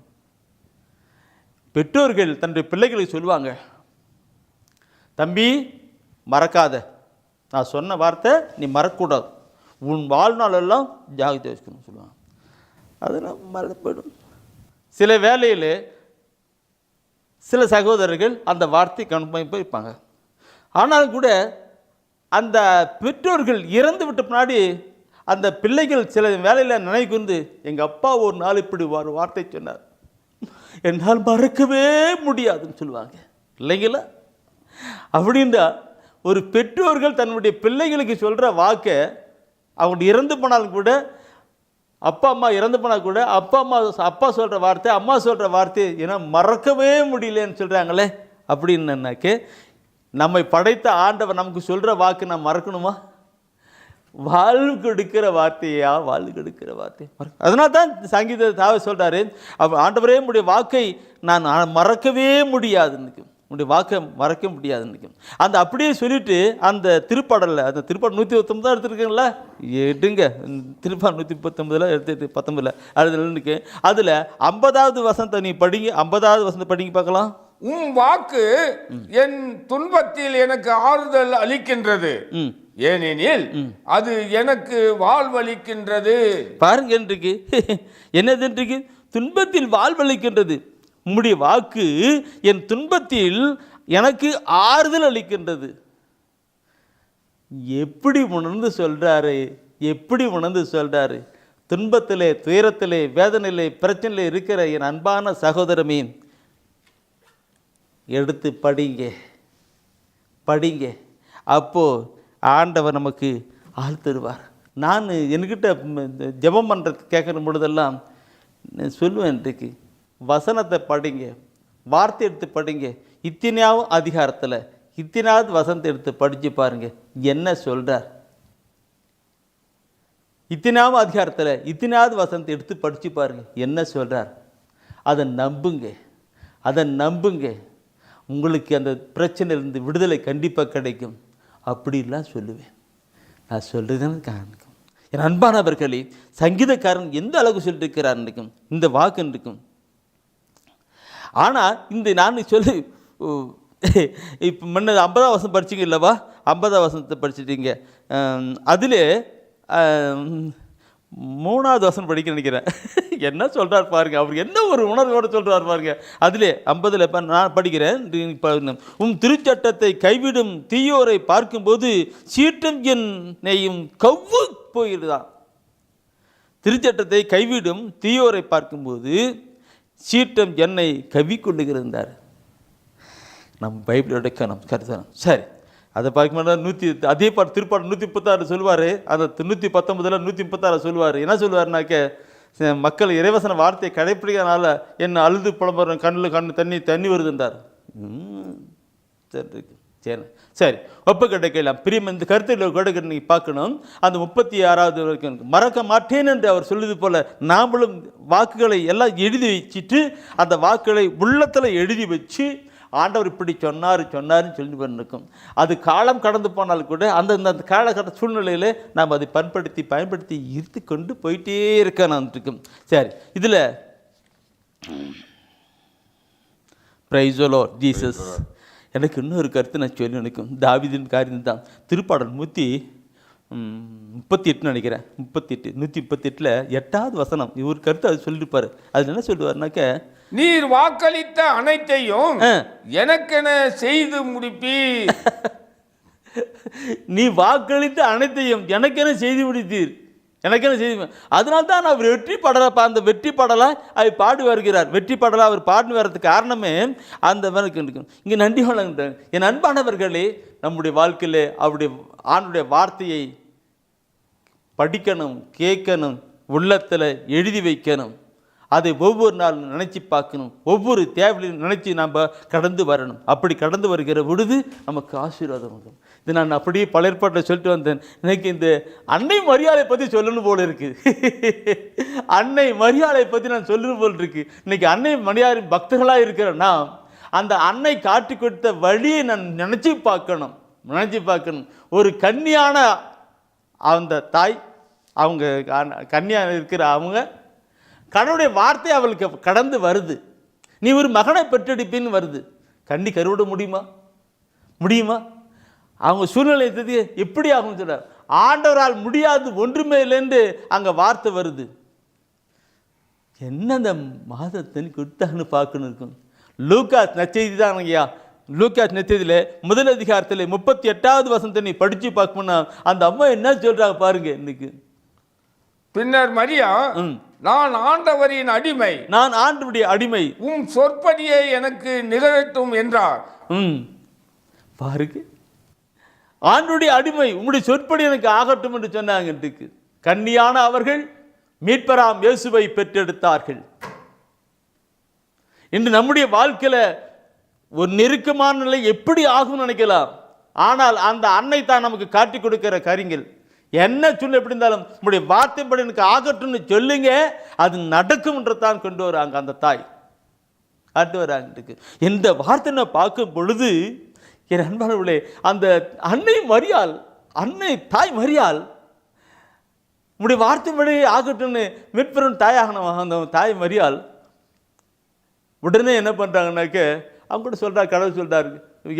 பெற்றோர்கள் தன்னுடைய பிள்ளைகளுக்கு சொல்லுவாங்க, தம்பி மறக்காத, நான் சொன்ன வார்த்தை நீ மறக்கக்கூடாது, உன் வாழ்நாளெல்லாம் ஜாகிரதை வச்சுக்கணும்னு சொல்லுவாங்க. அதெல்லாம் மறந்து போயிடும். சில வேளையில் சில சகோதரர்கள் அந்த வார்த்தை கவனிப்பாக இருப்பாங்க. ஆனால் கூட அந்த பெற்றோர்கள் இறந்து விட்ட பின்னாடி அந்த பிள்ளைகள் சில வேலையில் நினைக்குந்து, எங்கள் அப்பா ஒரு நாள் இப்படி ஒரு வார்த்தை சொன்னார், என்னால் மறக்கவே முடியாதுன்னு சொல்லுவாங்க இல்லைங்களா? அப்படின்னா ஒரு பெற்றோர்கள் தன்னுடைய பிள்ளைகளுக்கு சொல்கிற வாக்கை அவங்க இறந்து போனாலும் கூட, அப்பா அம்மா இறந்து போனால் கூட அப்பா சொல்கிற வார்த்தை, அம்மா சொல்கிற வார்த்தை ஏன்னா மறக்கவே முடியலன்னு சொல்கிறாங்களே. அப்படின்னாக்க நம்மை படைத்த ஆண்டவர் நமக்கு சொல்கிற வாக்கு நான் மறக்கணுமா? வாழ்வு கொடுக்கிற வார்த்தையா, வாழ்வு கொடுக்கிற வார்த்தை. அதனால தான் சங்கீத தாவ சொல்கிறாரு, ஆண்டவரே உடைய வாக்கை நான் மறக்கவே முடியாதுன்னு, உடைய வாக்கை மறக்க முடியாதுன்னு. அந்த அப்படியே சொல்லிட்டு அந்த திருப்பாடலில், அந்த திருப்பாடல் 119 எடுத்துருக்கீங்களா, எடுங்க திருப்பாடல் 119 எடுத்துட்டு 19 அதுக்கு அதில் 50வது வசனத்தை நீ படிங்க, 50வது வசனத்தை படிங்க பார்க்கலாம். உம் வாக்கு என் துன்பத்தில் எனக்கு ஆறுதல் அளிக்கின்றது, ஏனெனில் அது எனக்கு வாழ்வளிக்கின்றது. பாருங்க, இன்றைக்கு என்னது, இன்றைக்கு துன்பத்தில் வாழ்வளிக்கின்றது. உம்முடைய வாக்கு என் துன்பத்தில் எனக்கு ஆறுதல் அளிக்கின்றது. எப்படி உணர்ந்து சொல்றாரு, எப்படி உணர்ந்து சொல்றாரு. துன்பத்திலே, துயரத்திலே, வேதனையிலே, பிரச்சனையிலே இருக்கிற என் அன்பான சகோதரமே, எடுத்து படிங்க படிங்க. அப்போது ஆண்டவர் நமக்கு ஆள் தருவார். நான் என்கிட்ட ஜெபம் பண்ணுறது கேட்குற பொழுதெல்லாம் சொல்லுவேன், இன்றைக்கு வசனத்தை படிங்க, வார்த்தை எடுத்து படிங்க. இத்தனையாவது அதிகாரத்தில் இத்தனாவது வசனத்தை எடுத்து படித்து பாருங்க என்ன சொல்கிறார். இத்தனாவது அதிகாரத்தில் இத்தனாவது வசனத்தை எடுத்து படித்து பாருங்க என்ன சொல்கிறார். அதை நம்புங்க, அதை நம்புங்க. உங்களுக்கு அந்த பிரச்சனையிலிருந்து விடுதலை கண்டிப்பாக கிடைக்கும். அப்படிலாம் சொல்லுவேன். நான் சொல்கிறதுன்னு காரணம் என் அன்பானவர்களே, சங்கீதக்காரன் எந்த அளவுக்கு சொல்லிட்டு இருக்கிறார் இருக்கும் இந்த வாக்கு இருக்கும். ஆனால் இந்த நான் சொல்லி இப்போ முன்ன 50வது வசனம் படிச்சிங்க இல்லவா, 50வது வசனத்தை படிச்சிட்டீங்க. அதில் 3வது வசனம் படிக்க நினைக்கிறேன். என்ன சொல்கிறார் பாருங்க, அவர் என்ன ஒரு உணர்வோடு சொல்கிறார் பாருங்க. அதிலே 50ல் இப்போ நான் படிக்கிறேன். திருச்சட்டத்தை கைவிடும் தீயோரை பார்க்கும்போது சீற்றம் என்னையும் கவ்வு போயிடுதான். திருச்சட்டத்தை கைவிடும் தீயோரை பார்க்கும்போது சீற்றம் என்னை கவி கொண்டுகிறார். நம்ம பைபிளோட கருத்தணும். சரி, அதை பார்க்கும்போது அதே பாட்டு திருப்பாடு 136 சொல்லுவார். அந்த 119 136 சொல்லுவார். என்ன சொல்லுவார்னாக்க, மக்கள் இறைவசன வார்த்தையை கடைப்பிடிக்கிறதுனால என்ன அழுது புலம்புற கண்ணு தண்ணி வருதுன்றார். சரி சரி, ஒப்பு கிடைக்கலாம் பிரியம். இந்த கருத்தில் கொடுக்க நீங்கள் பார்க்கணும். அந்த 36வது வரைக்கும் மறக்க மாட்டேன் என்று அவர் சொல்லுது போல நாமளும் வாக்குகளை எல்லாம் எழுதி வச்சுட்டு அந்த வாக்குகளை உள்ளத்தில் எழுதி வச்சு ஆண்டவர் இப்படி சொன்னார்னு சொல்லி பண்ணிருக்கும். அது காலம் கடந்து போனால் கூட அந்த காலகட்ட சூழ்நிலையில் நாம் அதை பயன்படுத்தி இருந்து கொண்டு போயிட்டே இருக்கணும் இருக்கும். சரி, இதில் பிரைஸ் தி லார்ட் ஜீசஸ். எனக்கு இன்னொரு கருத்து நான் சொல்லி நினைக்கும். தாவீதின் காரியம் தான். திருப்பாடல் 138 நினைக்கிறேன், 138 8வது வசனம் இவர் கருத்து அது சொல்லியிருப்பார். அது என்ன சொல்லுவார்னாக்க, நீர் வாக்களித்த அனைத்தையும் எனக்கென செய்து முடிப்பீர். நீ வாக்களித்த அனைத்தையும் எனக்கென செய்து முடித்தீர், எனக்கென செய்து. அதனால்தான் அவர் வெற்றி பாடலை, அந்த வெற்றி பாடலை அவர் பாடி வருகிறார். வெற்றி பாடலை அவர் பாடி வர்றதுக்கு காரணமே அந்த இருக்கும். இங்கே நன்றி வழங்குகிறேன். என் அன்பானவர்களே, நம்முடைய வாழ்க்கையில் அவருடைய ஆண்டுடைய வார்த்தையை படிக்கணும், கேட்கணும், உள்ளத்தில் எழுதி வைக்கணும். அதை ஒவ்வொரு நாளும் நினச்சி பார்க்கணும். ஒவ்வொரு தேவையிலையும் நினச்சி நாம் கடந்து வரணும். அப்படி கடந்து வருகிற பொழுது நமக்கு ஆசீர்வாதம் வரும். இது நான் அப்படியே பல ஏற்பாட்டை சொல்லிட்டு வந்தேன். எனக்கு இந்த அன்னை மரியாதை பற்றி சொல்லணும் போல் இருக்குது. அன்னை மரியாதை பற்றி நான் சொல்லணும் போல் இருக்கு. இன்னைக்கு அன்னை மரியாதை பக்தர்களாக இருக்கிறேன்னா அந்த அன்னை காட்டி கொடுத்த வழியை நான் நினச்சி பார்க்கணும். ஒரு கன்னியான அந்த தாய், அவங்க கன்னியாக இருக்கிற அவங்க கடவுளுடைய வார்த்தை அவளுக்கு கடந்து வருது. நீ ஒரு மகனை பெற்றெடுப்பின்னு வருது. கண்ணி கருவிட முடியுமா? அவங்க சூழ்நிலை எப்படி ஆகும் சொல்றார். ஆண்டவரால் முடியாது ஒன்றுமே இல்லைன்னு அங்கே வார்த்தை வருது. என்ன அந்த மாதத்தின் கொடுத்தான்னு பார்க்கணும் இருக்கும். லூக்காஸ் நற்செய்தி தான் ஐயா. லூக்காஸ் நற்செய்தியில் முதல் அதிகாரத்தில் 38வது வசனத்தை நீ படித்து பார்க்கணும்னா அந்த அம்மா என்ன சொல்கிறாங்க பாருங்க. இன்னைக்கு பின்னர் மரியா, நான் ஆண்டவரின் அடிமை, நான் ஆண்டவருடைய அடிமை, உம் சொற்படியே எனக்கு நிகழட்டும் என்றார். பாருங்க, ஆண்டவருடைய அடிமை, உங்களுடைய சொற்படி எனக்கு ஆகட்டும் என்று சொன்னாங்க. கன்னியான அவர்கள் மீட்பராம் இயேசுவை பெற்றெடுத்தார்கள். இன்று நம்முடைய வாழ்க்கையில ஒரு நெருக்கமான நிலை எப்படி ஆகும் நினைக்கலாம். ஆனால் அந்த அன்னை தான் நமக்கு காட்டி கொடுக்கிற காரியங்கள் என்ன சொல்ல எப்படி இருந்தாலும் உங்களுடைய வார்த்தைப்படி எனக்கு ஆகட்டும்னு சொல்லுங்க, அது நடக்கும் என்று தான் கொண்டு வராங்க. அந்த தாய் காட்டு வராங்க. இந்த வார்த்தை பார்க்கும் பொழுது என் அன்பானவர்களே, அந்த அன்னை மரியாள், அன்னை தாய் மரியாள் உங்களுடைய வார்த்தைப்படி ஆகட்டும்னு மீட்பெரும் தாயாகணும். அந்த தாய் மரியாள் உடனே என்ன பண்ணுறாங்கன்னாக்க அவங்க கூட சொல்கிறார், கடவுள் சொல்கிறாரு,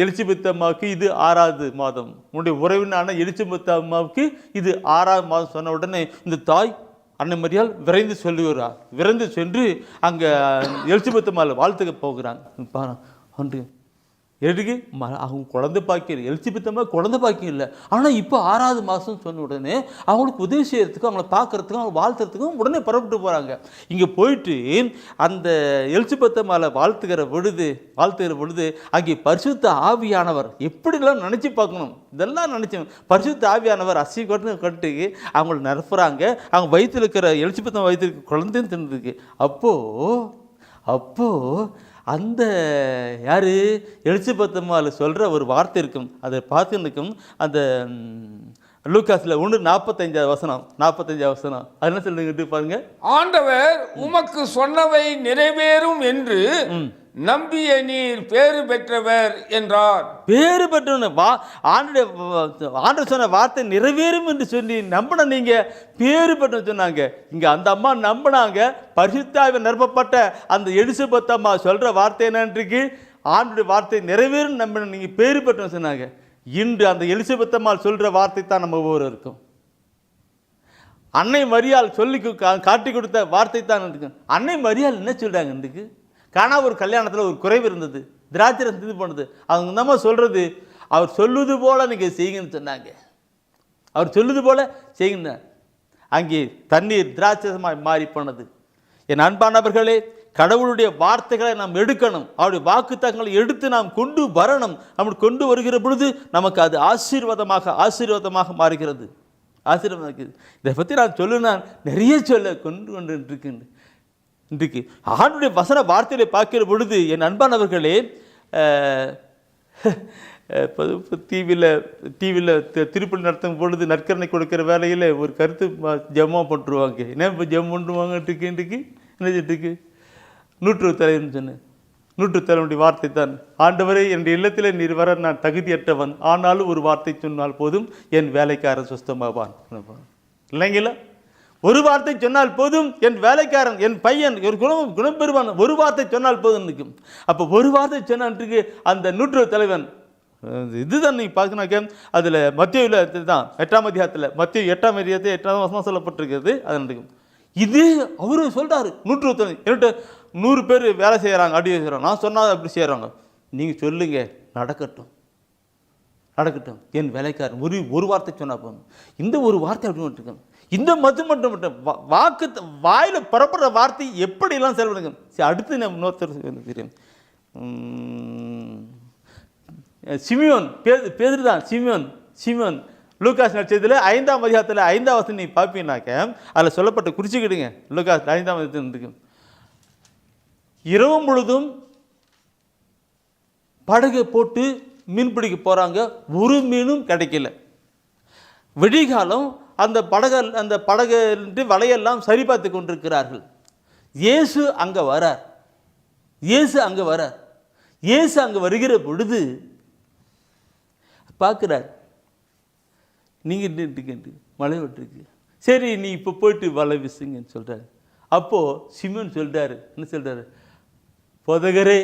எலிசபெத் அம்மாவுக்கு இது 6வது மாதம், உன்னுடைய உறவினான எலிசபெத் அம்மாவுக்கு இது 6வது மாதம் சொன்ன உடனே இந்த தாய் அன்னை மரியாள் விரைந்து சொல்லுகிறார். விரைந்து சென்று அங்கே எலிசபெத் அம்மாவில் வாழ்த்துக்க போகிறாங்க. பாரு எதுக்கு அவங்க குழந்தை பாக்கியம், எலிசபெத் அம்மா குழந்தை பாக்கியம் இல்லை, ஆனால் இப்போ 6வது மாதம் சொன்ன உடனே அவங்களுக்கு உதவி செய்யறதுக்கும் அவங்கள பார்க்கறதுக்கும் அவங்க வாழ்த்துறதுக்கும் உடனே புறப்பட்டு போகிறாங்க. இங்கே போயிட்டு அந்த எலிசபெத் அம்மாவில் வாழ்த்துகிற பொழுது அங்கே பரிசுத்த ஆவியானவர் எப்படிலாம் நினச்சி பார்க்கணும், இதெல்லாம் நினச்சேன். பரிசுத்த ஆவியானவர் அசி கட்டு அவங்கள நிரப்புறாங்க. அவங்க வயிற்றில் இருக்கிற எலிசபெத் அம்மா வயிற்று இருக்கிற குழந்தைன்னு தின்னுருக்கு. அப்போ அந்த யார் எலிசபெத் அம்மாவில் சொல்கிற ஒரு வார்த்தை இருக்கும், அதை பார்த்துருக்கும். அந்த லூக்காஸில் 1:45 வசனம், 45 வசனம், அது என்ன சொல்லுங்க பாருங்க. ஆண்டவர் உமக்கு சொன்னவை நிறைவேறும் என்று நம்பிய நீர் பேறு பெற்றவர் என்றார். பேறு பெற்றவன் ஆண்டவர் சொன்ன வார்த்தை நிறைவேறும் என்று சொல்லி நம்பின நீங்க பேறு பெற்ற சொன்னாங்க. இங்க அந்த அம்மா நம்பினாங்க. பரிசுத்தாவிய நிரப்பப்பட்ட அந்த எலிசபெத் அம்மா சொல்ற வார்த்தை என்னன்றைக்கு ஆண்டவருடைய வார்த்தை நிறைவேறும் நம்பின நீங்க பேறு பெற்ற சொன்னாங்க. இன்று அந்த எலிசபெத் அம்மா சொல்ற வார்த்தை தான் நம்ம ஒவ்வொரு இருக்கும். அன்னை மரியாள் சொல்லி காட்டி கொடுத்த வார்த்தை தான் இருக்கு. அன்னை மரியாள் என்ன சொல்றாங்க இன்றைக்கு? காணா ஒரு கல்யாணத்தில் ஒரு குறைவு இருந்தது, திராட்சை இது பண்ணுது. அவங்க நம்ம சொல்கிறது, அவர் சொல்லுது போல் நீங்கள் செய்யுங்கன்னு சொன்னாங்க. அவர் சொல்லுது போல் செய்யுங்க. அங்கே தண்ணீர் திராட்சைமாய் மாறி போனது. என் அன்பானவர்களே, கடவுளுடைய வார்த்தைகளை நாம் எடுக்கணும். அவருடைய வாக்குத்தங்களை எடுத்து நாம் கொண்டு வரணும். அப்படி கொண்டு வருகிற பொழுது நமக்கு அது ஆசீர்வாதமாக மாறுகிறது. ஆசீர்வாதம் இருக்குது. இதை பற்றி நான் நான் நிறைய கொண்டு இருக்கேன். இன்றைக்கு ஆண்டுடைய வசன வார்த்தையை பார்க்கிற பொழுது என் அன்பானவர்களே, டிவியில் திருப்பலி நடத்தும் பொழுது நற்கரணை கொடுக்குற வேலையில் ஒரு கருத்து ஜெபமாக போட்டுருவாங்க. என்ன இப்போ ஜெபம் பண்ணுவாங்க இன்றைக்கு என்ன நூற்று தலைவர்னு சொன்னேன். நூற்று தலைவனுடைய வார்த்தை தான், ஆண்டவரே என்னுடைய இல்லத்தில் நீர் வர நான் தகுதியற்றவன், ஆனாலும் ஒரு வார்த்தை சொன்னால் போதும் என் வேலைக்காரன் சுஸ்தமாவான். இல்லைங்களா? ஒரு வார்த்தை சொன்னால் போதும் என் வேலைக்காரன், என் பையன் ஒரு குணம் பெறுவான். ஒரு வார்த்தை சொன்னால் போதும் நிற்கும். அப்போ ஒரு வார்த்தை சொன்னான்ட்டுக்கு அந்த நூற்று தலைவன் இதுதான் நீங்கள் பார்க்கணாக்க அதில் மத்தியில் தான் 8ஆம் அதிகாரத்தில், மத்திய 8ஆம் அதிகாரத்தை 8ஆம் வசனம் சொல்லப்பட்டிருக்கிறது. அது நடக்கும். இது அவரு சொல்கிறாரு, நூற்று தலைவன் என்கிட்ட 100 பேர் வேலை செய்கிறாங்க, அடி செய்கிறாங்க. நான் சொன்னால் அப்படி செய்கிறாங்க. நீங்கள் சொல்லுங்க, நடக்கட்டும் என் வேலைக்காரன். ஒரு வார்த்தை சொன்னால் போதும். இந்த ஒரு வார்த்தை அப்படி மட்டும் இந்த மட்டும் வாக்கு வாயில் புறப்படுற வார்த்தை எப்படிலாம் செயல்படுங்க. சரி, அடுத்து நம்ம இன்னொருத்தர் தெரியும், சிமியோன் பேதுரு தான். சிமியோன் லூக்காஸ் நற்செய்தியில் 5ஆம் அதிகாரத்தில் 5ஆம் வசனம் நீ பார்ப்பீங்கன்னாக்க அதில் சொல்லப்பட்ட குறிச்சிக்கிடுங்க. லூக்காஸ் 5ஆம் அதிகாரத்தில் இருக்கு. இரவு முழுதும் படகை போட்டு மீன் பிடிக்க போகிறாங்க, ஒரு மீனும் கிடைக்கல. விடிகாலம் அந்த படகு வலையெல்லாம் சரி பார்த்து கொண்டிருக்கிறார்கள். இயேசு அங்கே வரார். இயேசு அங்கே வருகிற பொழுது பார்க்குறார், நீங்கள் மழை விட்டுருக்கு, சரி நீ இப்போ போயிட்டு வலை வீசுங்கன்னு சொல்கிறாரு. அப்போது சிமோன் சொல்கிறாரு, என்ன சொல்கிறாரு? போதகரே,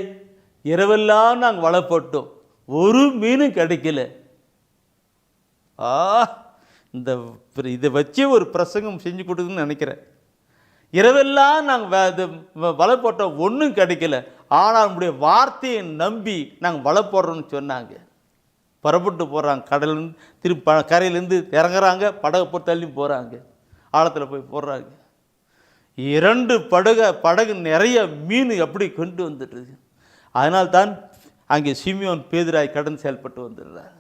இரவெல்லாம் நாங்கள் வலை போட்டோம், ஒரு மீனும் கிடைக்கல. இதை வச்சே ஒரு பிரசங்கம் செஞ்சு கொடுக்குன்னு நினைக்கிறேன். இரவெல்லாம் நாங்கள் வலை போட்டோம், ஒன்றும் கிடைக்கல. ஆனால் நம்முடைய வார்த்தையை நம்பி நாங்கள் வலை போடுறோம்னு சொன்னாங்க. புறப்பட்டு போகிறாங்க, கடலேருந்து திருப்பி கரையிலேருந்து இறங்குறாங்க, படகை போட்டு தள்ளி போகிறாங்க, ஆழத்தில் போய் போடுறாங்க. 2 படகு நிறைய மீன் அப்படி கொண்டு வந்துடுது. அதனால்தான் அங்கே சிமியோன் பேதுராய் கடந்து செயல்பட்டு வந்துடுறார்.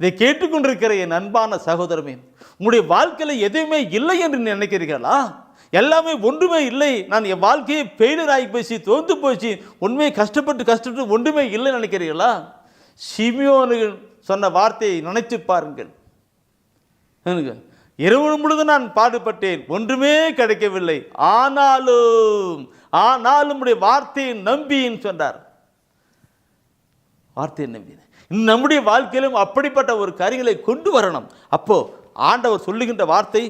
இதை கேட்டுக்கொண்டிருக்கிற என் அன்பான சகோதரமே, உங்களுடைய வாழ்க்கையில் எதுவுமே இல்லை என்று நினைக்கிறீர்களா? எல்லாமே ஒன்றுமே இல்லை, நான் என் வாழ்க்கையை ஃபெயிலியர் ஆகி போச்சு, தோந்து போச்சு, உண்மையை கஷ்டப்பட்டு ஒன்றுமே இல்லைன்னு நினைக்கிறீர்களா? சிமியோனுக்கு சொன்ன வார்த்தையை நினைத்து பாருங்கள். இரவு முழுதும் நான் பாடுபட்டேன், ஒன்றுமே கிடைக்கவில்லை, ஆனாலும் உடைய வார்த்தையை நம்பின்னு சொன்னார். வார்த்தையை நம்பி நம்முடைய வாழ்க்கையிலும் அப்படிப்பட்ட ஒரு காரியங்களை கொண்டு வரணும். அப்போ ஆண்டவர் சொல்லுகின்ற வார்த்தை,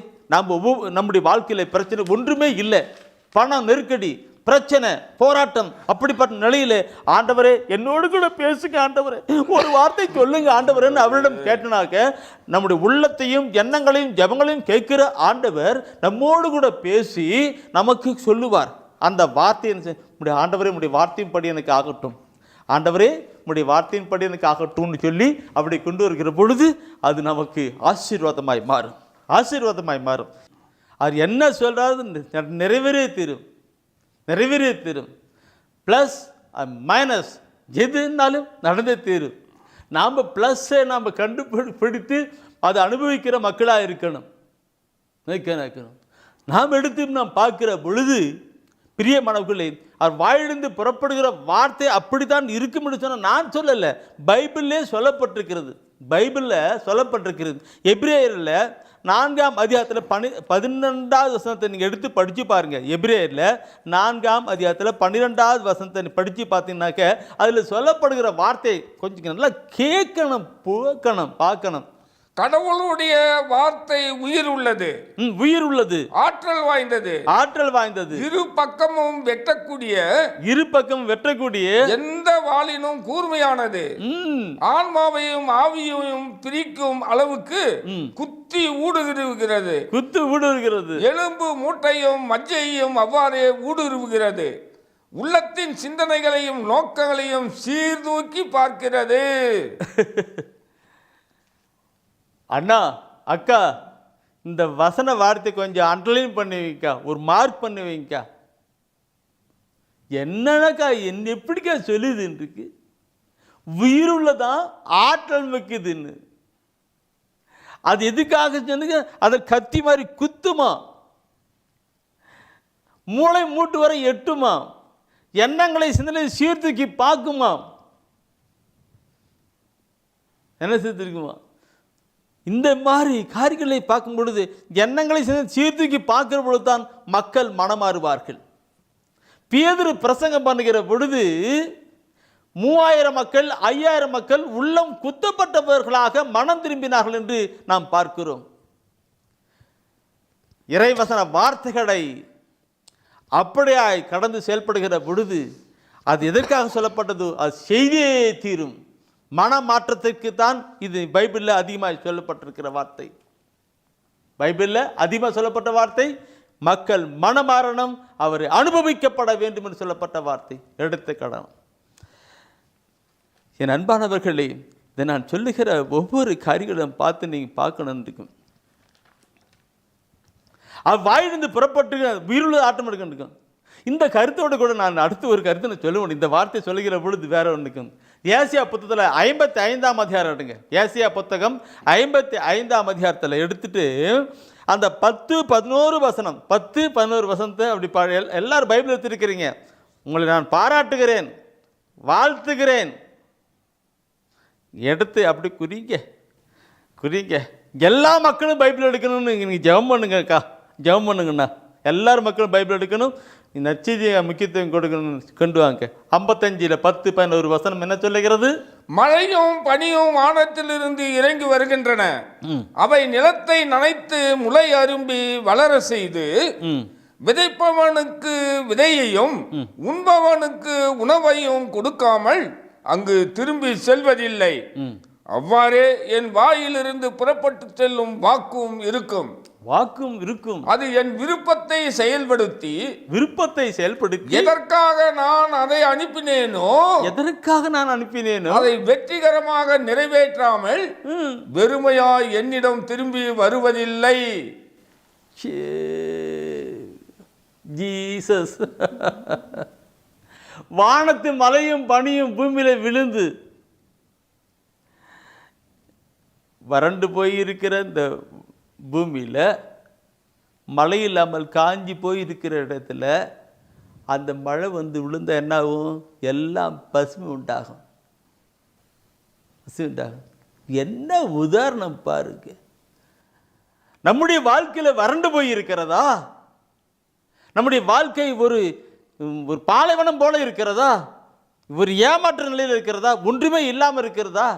நம்முடைய வாழ்க்கையில பிரச்சனை ஒன்றுமே இல்லை, பணம் நெருக்கடி, பிரச்சனை, போராட்டம், அப்படிப்பட்ட நிலையில ஆண்டவரே என்னோடு கூட பேசுங்க ஆண்டவரே, ஒரு வார்த்தை சொல்லுங்க ஆண்டவரேன்னு அவரிடம் கேட்டனாக்க நம்முடைய உள்ளத்தையும் எண்ணங்களையும் ஜெபங்களையும் கேட்கிற ஆண்டவர் நம்மோடு கூட பேசி நமக்கு சொல்லுவார். அந்த வார்த்தையை நம்முடைய ஆண்டவரே உடைய வார்த்தையின் படி எனக்கு ஆகட்டும், ஆண்டவரே உடைய வார்த்தையின் படி எனக்கு ஆகட்டும்னு சொல்லி அப்படி கொண்டு வருகிற பொழுது அது நமக்கு ஆசீர்வாதமாய் மாறும். அவர் என்ன சொல்றாரு நிறைவேறே தீரும். ப்ளஸ் மைனஸ் எதுனாலும் நடந்தே தீரும். நாம் ப்ளஸ்ஸை நாம் கண்டுபிடித்து அதை அனுபவிக்கிற மக்களாக இருக்கணும். நாம் எடுத்து நாம் பார்க்கிற பொழுது பிரியமானவர்களே, அவர் வாயிலிருந்து புறப்படுகிற வார்த்தை அப்படித்தான் இருக்கும் என்று சொன்ன நான் சொல்லலை, பைபிளிலே சொல்லப்பட்டிருக்கிறது. எபிரேயரில் 4ஆம் அதிகாரத்தில் 12வது வசனத்தை நீங்கள் எடுத்து படித்து பாருங்கள். எபிரேயரில் 4ஆம் அதிகாரத்தில் 12வது வசனத்தை படித்து பார்த்தீங்கன்னாக்க அதில் சொல்லப்படுகிற வார்த்தை கொஞ்சம் நல்லா கேட்கணும், பார்க்கணும். கடவுளுடைய வார்த்தை உயிர் உள்ளது, ஆற்றல் வாய்ந்தது, இரு பக்கமும் வெட்டக்கூடிய எந்த வாளினும் கூர்மையானது, ஆன்மாவையும் ஆவியையும் பிரிக்கும் அளவுக்கு குத்தி ஊடுருவுகிறது, எலும்பு மூட்டையும் மஜ்ஜையும் அவ்வாறே ஊடுருவுகிறது, உள்ளத்தின் சிந்தனைகளையும் நோக்கங்களையும் சீர்தூக்கி பார்க்கிறது. அண்ணா, அக்கா, இந்த வசன வார்த்தை கொஞ்சம் அண்டர்லைன் பண்ணி வைக்கா, ஒரு மார்க் பண்ணி வைக்கா. என்னக்கா என்ன எப்படிக்கா சொல்லுதுன்னு இருக்கு? உயிருள்ளதான் ஆற்றல் வைக்குதுன்னு. அது எதுக்காக சொன்னுங்க? அதை கத்தி மாதிரி குத்துமா, மூளை மூட்டு வரை எட்டுமா, எண்ணங்களை சிந்தனை சீர்தூக்கி பார்க்குமா, என்ன சீர்திருக்குமா? இந்த மாதிரி காரியங்களை பார்க்கும் பொழுது, எண்ணங்களை சீர்தூக்கி பார்க்கிற பொழுது தான் மக்கள் மனமாறுவார்கள். பேதுரு பிரசங்கம் பண்ணுகிற பொழுது 3000 மக்கள் 5000 மக்கள் உள்ளம் குத்தப்பட்டவர்களாக மனம் திரும்பினார்கள் என்று நாம் பார்க்கிறோம். இறைவசன வார்த்தைகளை அப்படியாய் கடந்து செயல்படுகிற பொழுது அது எதற்காக சொல்லப்பட்டது? அது செய்தியே தீரும். மன மாற்றத்திற்கு தான் இது பைபிளில் அதிகமாக சொல்லப்பட்டிருக்கிற வார்த்தை. சொல்லப்பட்ட வார்த்தை மக்கள் மனமாறணும், அவர் அனுபவிக்கப்பட வேண்டும் என்று சொல்லப்பட்ட வார்த்தை எடுத்த கடன். என் அன்பானவர்களே, இதை நான் சொல்லுகிற ஒவ்வொரு காரியங்களும் பார்த்து நீங்கள் பார்க்கணும் இருக்கும். அவர் வாயிலிருந்து புறப்பட்டு உயிருள்ள ஆட்டம் எடுக்கணும். இந்த கருத்தோடு கூட நான் அடுத்து ஒரு கருத்தை நான் சொல்ல முடியும். இந்த வார்த்தை சொல்லுகிற பொழுது வேற ஒன்றுக்கும். ஏசியா புத்தகத்தில் 55ஆம் அதிகாரம் எடுங்க. ஏசியா புத்தகம் 55ஆம் அதிகாரத்தில் எடுத்துட்டு அந்த 10-11 வசனம் 10-11 வசனத்தை அப்படி எல்லாரும் பைபிள் எடுத்துருக்கிறீங்க. உங்களை நான் பாராட்டுகிறேன், வாழ்த்துகிறேன். எடுத்து அப்படி குறிங்க. எல்லா மக்களும் பைபிள் எடுக்கணும்னு நீங்கள் ஜெபம் பண்ணுங்கக்கா, ஜெபம் பண்ணுங்கண்ணா. எல்லாரும் மக்களும் பைபிள் எடுக்கணும், நற்செய்தியை முக்கியத்துவம் கொடுக்கணும். கொண்டு வாங்க. 55ல் 10-11 வசனம் என்ன சொல்லுகிறது? மழையும் பனியும் வானத்திலிருந்து இறங்கி வருகின்றன, அவை நிலத்தை நனைத்து முளை அரும்பி வளர செய்து விதைப்பவனுக்கு விதையையும் உண்பவனுக்கு உணவையும் கொடுக்காமல் அங்கு திரும்பி செல்வதில்லை. அவ்வாறே என் வாயிலிருந்து புறப்பட்டு செல்லும் வாக்கும் இருக்கும். வாக்கும் இருக்கும். அது என் விருப்பத்தை செயல்படுத்தி எதற்காக நான் அதை அனுப்பினேனோ அதை வெற்றிகரமாக நிறைவேற்றாமல் வெறுமையாய் என்னிடம் திரும்பி வருவதில்லை. ஜீசஸ். வானத்து மலையும் பனியும் பூமியில விழுந்து வறண்டு போய் இருக்கிற இந்த பூமியில், மழை இல்லாமல் காஞ்சி போய் இருக்கிற இடத்துல அந்த மழை வந்து விழுந்த என்ன ஆகும்? எல்லாம் பசுமை உண்டாகும். என்ன உதாரணம் பாருங்க. நம்முடைய வாழ்க்கையில் வறண்டு போய் இருக்கிறதா? நம்முடைய வாழ்க்கை ஒரு பாலைவனம் போல இருக்கிறதா? ஒரு ஏமாற்ற நிலையில் இருக்கிறதா? ஒன்றுமே இல்லாமல் இருக்கிறதா?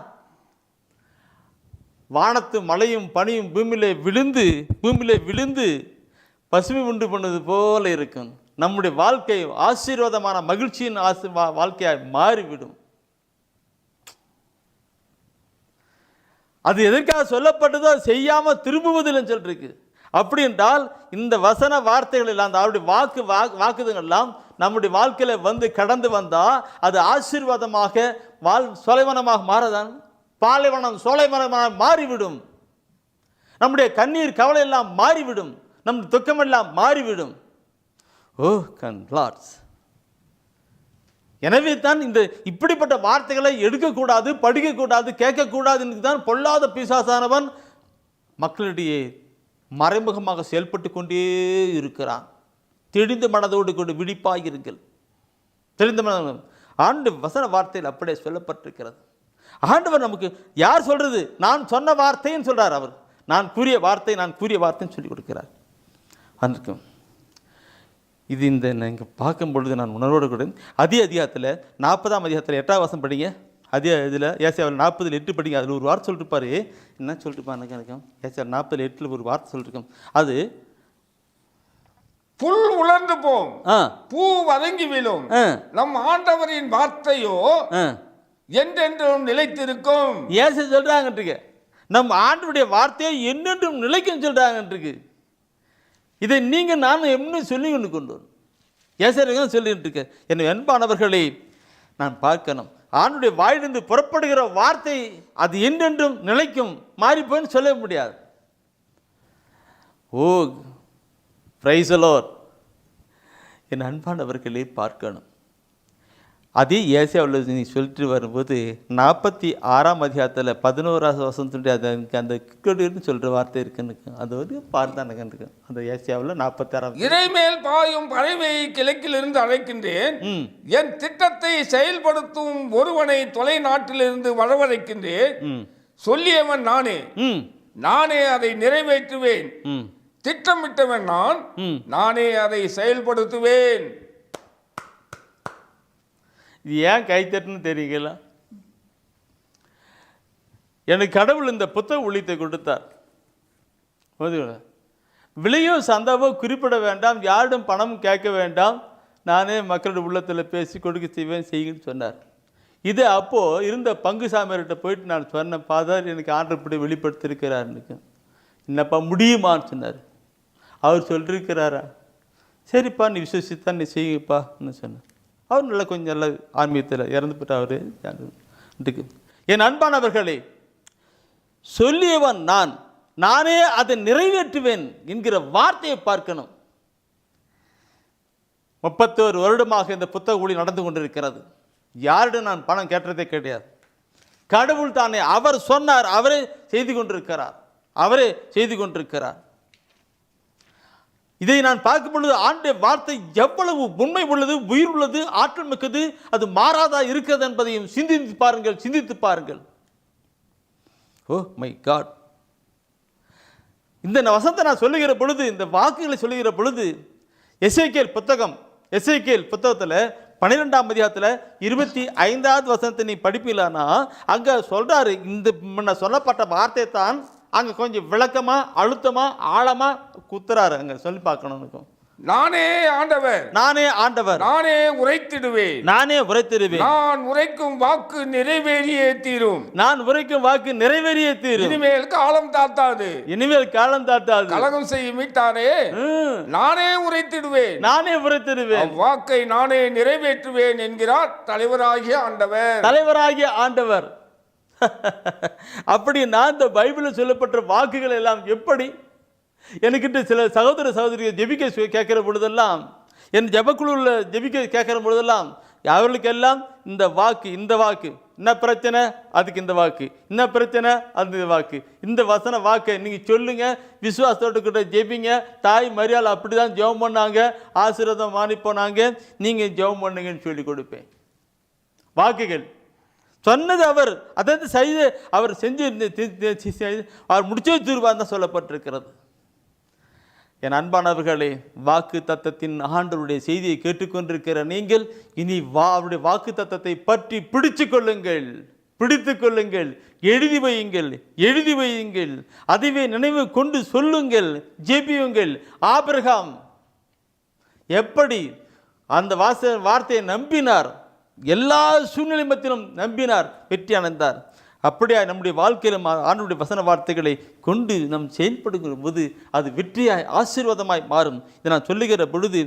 வானத்து மழையும் பனியும் பூமியிலே விழுந்து பசுமை உண்டு பண்ணது போல இருக்கும். நம்முடைய வாழ்க்கை ஆசீர்வாதமான மகிழ்ச்சியின் வாழ்க்கையாய் மாறிவிடும். அது எதற்காக சொல்லப்பட்டதோ செய்யாமல் திரும்புவதில்லைன்னு சொல்லிருக்கு. அப்படி என்றால் இந்த வசன வார்த்தைகள் எல்லாம், அந்த அவருடைய வாக்குதங்கள் எல்லாம் நம்முடைய வாழ்க்கையில் வந்து கடந்து வந்தால் அது ஆசீர்வாதமாக சொலைவனமாக மாறதான். பாலைவனம் சோலைவனமாக மாறிவிடும். நம்முடைய கண்ணீர் கவலை எல்லாம் மாறிவிடும். நம்முடைய துக்கமெல்லாம் மாறிவிடும். ஓ கன்லாட்ஸ். எனவே தான் இந்த இப்படிப்பட்ட வார்த்தைகளை எடுக்கக்கூடாது, படிக்கக்கூடாது, கேட்கக்கூடாது என்று தான் பொல்லாத பிசாசானவன் மக்களிடையே மறைமுகமாக செயல்பட்டு கொண்டே இருக்கிறான். தெளிந்த மனதோடு கொண்டு விழிப்பாயிருங்கள். தெளிந்த மனம் ஆண்டு வசன வார்த்தையில் அப்படியே சொல்லப்பட்டிருக்கிறது. ஆண்டவர் நமக்கு யார் சொல்றது? நான் சொன்ன வார்த்தைன்னு சொல்றார். அவர் நான் கூறிய வார்த்தைன்னு சொல்லி கொடுக்கிறார். அதுக்கும் இது இந்த நீங்கள் பார்க்கும் பொழுது நான் உணர்வோடு கூட அதிகாரத்தில் 40ஆம் அதிகாரத்தில் 8ஆம் வசனம் படிங்க. இதில் ஏசாயாவில் 40:8 படிங்க. அதில் ஒரு வார்த்தை சொல்லிட்டுப்பாரு. என்ன சொல்லிட்டுப்பா எனக்கு ஏசாயா 40:8 ஒரு வார்த்தை சொல்லிருக்கோம். அது புல் உலர்ந்து போம், பூ வதங்கி விழும், நம் ஆண்டவரின் வார்த்தையோ என்றென்றும் நிலைத்திருக்கும். ஏசு சொல்றாங்க. நம் ஆண்டவருடைய வார்த்தையை என்னென்றும் நிலைக்கும் சொல்றாங்க. இதை நீங்கள் நானும் என்ன சொல்லி கொண்டு வரும் ஏசையா சொல்லிட்டு இருக்க. என் அன்பானவர்களை நான் பார்க்கணும். ஆண்டுடைய வாயிலிருந்து புறப்படுகிற வார்த்தை அது என்றென்றும் நிலைக்கும், மாறிப்போன்னு சொல்ல முடியாது. ஓ பிரைஸ் தி லார்ட். என் அன்பானவர்களை பார்க்கணும். அதே ஏசாயாவில் நீ சொல்லிட்டு வரும்போது 46ஆம் அதிகாரத்தில் 11ஆவது வசனத்துடைய அந்த கிக்கடுன்னு சொல்கிற வார்த்தை இருக்குன்னு அது ஒரு பார்த்தானுங்க இருக்கு. அந்த ஏசாயாவில் 46ஆம் இறைமேல் பாயும் பறவையை கிழக்கிலிருந்து அழைக்கின்றேன், என் திட்டத்தை செயல்படுத்தும் ஒருவனை தொலை நாட்டிலிருந்து வரவழைக்கின்றேன். சொல்லியவன் நானே அதை நிறைவேற்றுவேன். திட்டமிட்டவன் நானே அதை செயல்படுத்துவேன். இது ஏன் கைத்தட்டுன்னு தெரியுங்களா? எனக்கு கடவுள் இந்த புத்தக ஊழியத்தை கொடுத்தார். விலையோ சந்தாவோ குறிப்பிட வேண்டாம், யாரிடம் பணம் கேட்க வேண்டாம், நானே மக்களுடைய உள்ளத்தில் பேசி கொடுக்க செய்யுங்கன்னு சொன்னார். இது அப்போது இருந்த பங்கு சாமியார்கிட்ட போயிட்டு நான் சொன்னேன், ஃபாதர் எனக்கு ஆண்டவர் இப்படி வெளிப்படுத்திருக்கிறாருன்னு. என்னப்பா முடியுமான்னு சொன்னார். அவர் சொல்லியிருக்கிறாரா? சரிப்பா நீ விசுவசித்தான் நீ செய்யுங்கப்பான்னு சொன்னார். அவர் கொஞ்சம் நல்ல ஆன்மீகத்தில் இறந்து போட்டு அவர். என் அன்பானவர்களே, சொல்லியவன் நானே அதை நிறைவேற்றுவேன் என்கிற வார்த்தையை பார்க்கணும். 31 வருடமாக இந்த புத்தக ஊழியம் நடந்து கொண்டிருக்கிறது. யாரிடம் நான் பணம் கேட்டதே கிடையாது. கடவுள் தானே, அவர் சொன்னார், அவரே செய்து கொண்டிருக்கிறார். இதை நான் பார்க்கும் பொழுது ஆண்டுடைய வார்த்தை எவ்வளவு உண்மை உள்ளது, உயிர் உள்ளது, ஆற்றல் மிக்கது, அது மாறாதா இருக்கிறது என்பதையும் சிந்தித்து பாருங்கள். Oh my God. இந்த வசனத்தை நான் சொல்லுகிற பொழுது, இந்த வாக்குகளை சொல்லுகிற பொழுது, எசேக்கியேல் புத்தகத்தில் 12ஆம் அதிகாரத்தில் 25வது வசனத்தை நீ படிப்பீங்களானா அங்கே சொல்றாரு, இந்த முன்ன சொல்லப்பட்ட வார்த்தை தான் அங்கே கொஞ்சம் விளக்கமாக அழுத்தமாக ஆழமாக குத்துறாரு. அங்கே சொல்லி பார்க்கணும். நானே ஆண்டவர், நானே ஆண்டவர், நானே உரைத்திடுவேன், நானே உரைத்திடுவேன், நான் உரைக்கும் வாக்கு நிறைவேறியே தீரும், நான் உரைக்கும் வாக்கு நிறைவேறியே தீரும், இனிமேல் காலம் தாத்தாது, இனிமேல் காலம் தாட்டாது, கலகம் செய்யும் மீட்டானே, நானே உரைத்திடுவேன், நானே உரைத்திடுவேன், வாக்கை நானே நிறைவேற்றுவேன் என்கிறார் தலைவராகிய ஆண்டவர். தலைவராகிய ஆண்டவர். அப்படி நான் இந்த பைபிளில் சொல்லப்பட்ட வாக்குகள் எல்லாம் எப்படி எனக்கிட்ட சில சகோதர சகோதரிகள் ஜெபிக்க கேட்கிற பொழுதெல்லாம், என் ஜெபக்குழுவில் ஜெபிக்க கேட்கிற பொழுதெல்லாம் அவர்களுக்கெல்லாம் இந்த வாக்கு என்ன பிரச்சனை அதுக்கு இந்த வாக்கு, என்ன பிரச்சனை அந்த வாக்கு, இந்த வசன வாக்கை நீங்கள் சொல்லுங்க, விசுவாசத்தோடு கிட்ட ஜெபிங்க. தாய் மரியாள் அப்படி தான் ஜெபம் பண்ணாங்க, ஆசீர்வாதம் வாங்கி போனாங்க, நீங்கள் ஜெபம் பண்ணுங்கன்னு சொல்லி கொடுப்பேன். வாக்குகள் சொன்னது அவர், அதாவது செய்து அவர் செஞ்சு அவர் முடிச்சே தீர்வார் தான் சொல்லப்பட்டிருக்கிறது. என் அன்பானவர்களே, வாக்கு தத்தத்தின் ஆண்டவருடைய செய்தியை கேட்டுக்கொண்டிருக்கிற நீங்கள் இனி அவருடைய வாக்கு தத்தத்தை பற்றி பிடித்து கொள்ளுங்கள், எழுதி வையுங்கள், அதுவே நினைவு கொண்டு சொல்லுங்கள், ஜெபியுங்கள். ஆபிரகாம் எப்படி அந்த வார்த்தையை நம்பினார், எல்லா சூழ்நிலை மத்தியிலும் நம்பினார், வெற்றி அடைந்தார். அப்படியா நம்முடைய வாழ்க்கையிலும் ஆண்டவருடைய வசன வார்த்தைகளை கொண்டு நாம் செயல்படுகிற போது அது வெற்றியாய் ஆசீர்வாதமாய் மாறும். இதை நான் சொல்லுகிற பொழுது,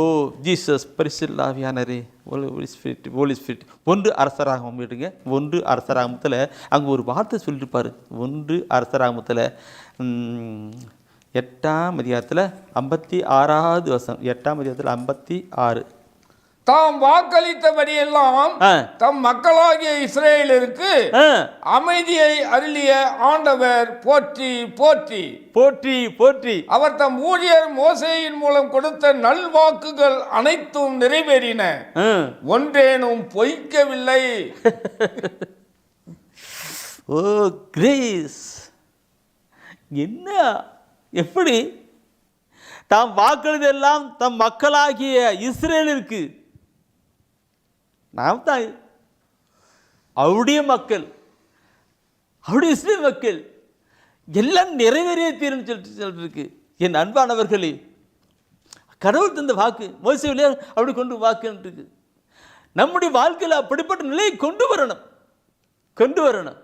ஓ ஜீசஸ் பரிசுத்த ஆவியானவரே, ஹோலி ஸ்பிரிட். 1 அரசராகமம் விடுங்க, 1 அரசராகமத்தில் அங்கே ஒரு வார்த்தை சொல்லியிருப்பார். 1 அரசராகமத்தில் 8ஆம் அதிகாரத்தில் 56வது வசனம், 8ஆம் அதிகாரத்தில் 56. தாம் வாக்களித்தபடியெல்லாம் தம் மக்களாகிய இஸ்ரவேலருக்கு அமைதியை அருளிய ஆண்டவர் போற்றி போற்றி போற்றி போற்றி. அவர் தம் ஊழியர் மோசேயின் மூலம் கொடுத்த நல்வாக்குகள் அனைத்தும் நிறைவேறின, ஒன்றேனும் பொய்க்கவில்லை. ஓ கிரேஸ்! என்ன, எப்படி தாம் வாக்களித்தெல்லாம் தம் மக்களாகிய இஸ்ரவேலிற்கு, நாம் தான் அவருடைய மக்கள், அவருடைய இஸ்ரேல் மக்கள், எல்லாம் நிறைவேறிய தீர்ன்னு சொல்லிட்டு. என் அன்பானவர்களே, கடவுள் தந்த வாக்கு மோசேவிலே அப்படி கொண்டு வாக்கு இருக்கு. நம்முடைய வாழ்க்கையில் அப்படிப்பட்ட நிலையை கொண்டு வரணும்.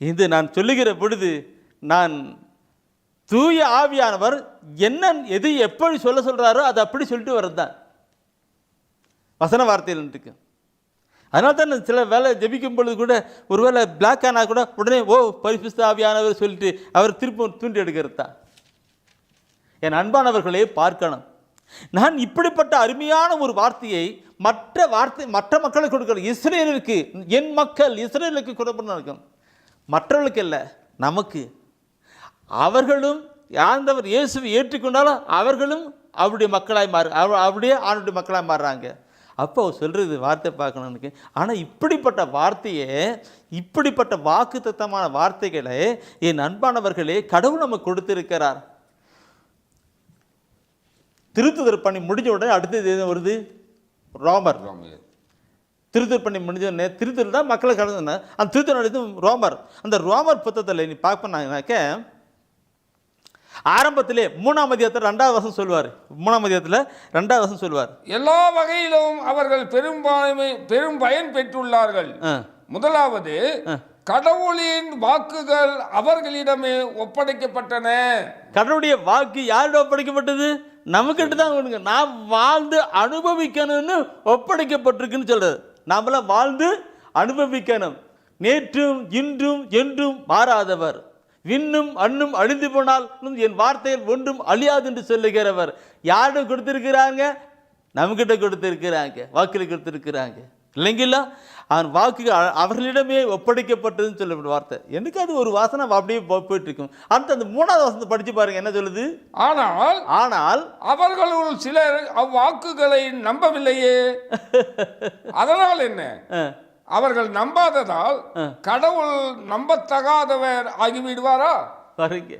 இது நான் சொல்லுகிற பொழுது, நான் தூய ஆவியானவர் என்ன எது எப்படி சொல்றாரோ அதை அப்படி சொல்லிட்டு வர்றதுதான் வசன வார்த்தையில் இருக்கு. அதனால தான் சில வேலை ஜெபிக்கும் பொழுது கூட ஒருவேளை பிளாக் ஆனால் கூட உடனே ஓ பரிசுத்த ஆவியானவர் சொல்லிட்டு அவர் திரும்ப தூண்டி எடுக்கிறது தான். என் அன்பானவர்களே, பார்க்கணும், நான் இப்படிப்பட்ட அருமையான ஒரு வார்த்தையை மற்ற மக்களுக்கு கொடுக்கணும். இஸ்ரேலுக்கு, என் மக்கள் இஸ்ரேலுக்கு கொடுக்கணும், மற்றவர்களுக்கு இல்லை, நமக்கு. அவர்களும் ஆண்டவர் இயேசுவை ஏற்றுக்கொண்டாலும் அவர்களும் அவருடைய மக்களாய் அவருடைய ஆண்டுடைய மக்களாய் மாறுறாங்க. அப்போ அவர் சொல்கிறது வார்த்தை பார்க்கணும்னு. ஆனால் இப்படிப்பட்ட வார்த்தையை, இப்படிப்பட்ட வாக்கு தத்தமான வார்த்தைகளை என் அன்பானவர்களே கடவுள் நமக்கு கொடுத்திருக்கிறார். திருத்துதர் பண்ணி முடிஞ்ச உடனே அடுத்தது எது வருது? ரோமர். திருத்தூர் பண்ணி முடிஞ்ச உடனே திருத்தூர் தான் மக்களை கடந்து அந்த திருத்தூர் அடுத்து ரோமர். அந்த ரோமர் புத்தகத்தில் நீ பார்ப்பனாக்க ஆரம்பத்திலே 3ஆம் அதிகாரத்தில் 2வது வசனம் சொல்வார். 3ஆம் அதிகாரத்தில் 2வது வசனம் சொல்வார், எல்லா வகையிலும் அவர்கள் பெரும் பயன் பெற்றுள்ளார்கள். முதலாவது, கடவுளின் வாக்குகள் அவர்களிடமே ஒப்படைக்கப்பட்டன. கடவுளுடைய வாக்கு யாரிடம் ஒப்படைக்கப்பட்டது? நமக்கிட்ட தான். நாம் வாழ்ந்து அனுபவிக்கணும்னு ஒப்படைக்கப்பட்டிருக்குன்னு சொல்றது. நாமெல்லாம் வாழ்ந்து அனுபவிக்கணும். நேற்றும் இன்றும் என்றும் மாறாதவர், விண்ணும் அண்ணும் அழிந்து போனாலும் என் வார்த்தைகள் ஒன்றும் அழியாது என்று சொல்லுகிறவர் யாரும் கொடுத்திருக்கிறாங்க? நம்மகிட்ட கொடுத்திருக்கிறாங்க, வாக்குல கொடுத்திருக்கிறாங்க இல்லைங்களா? அவன் வாக்குகள் அவர்களிடமே ஒப்படைக்கப்பட்டதுன்னு சொல்லப்பட்ட வார்த்தை. எனக்கு அது ஒரு வாசனை அப்படியே போயிட்டு இருக்கும். அந்த 3வது வசனத்தை படிச்சு பாருங்க, என்ன சொல்லுது? ஆனால் அவர்களுள் சிலர் அவ்வாக்குகளை நம்பவில்லையே. அதனால் என்ன? அவர்கள் நம்பாததால் கடவுள் நம்பத்தகாதவர் ஆகிவிடுவாரா? பாருங்க,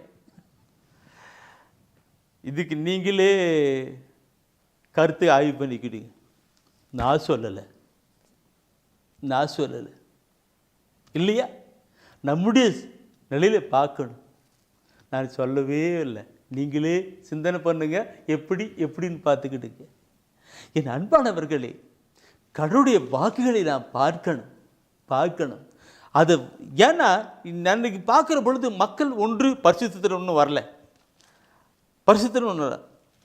இதுக்கு நீங்களே கருத்தை ஆய்வு பண்ணிக்கிடுங்க. நான் சொல்லலை இல்லையா? நம்முடைய நிலையில பார்க்கணும். நான் சொல்லவே இல்லை. நீங்களே சிந்தனை பண்ணுங்க, எப்படின்னு பார்த்துக்கிட்டுங்க. என் அன்பானவர்களே, கடவுளுடைய வாக்குகளை நாம் பார்க்கணும். அது ஏன்னா அன்னைக்கு பார்க்குற பொழுது மக்கள் ஒன்று பரிசுத்தத்தில் ஒன்றும் வரல,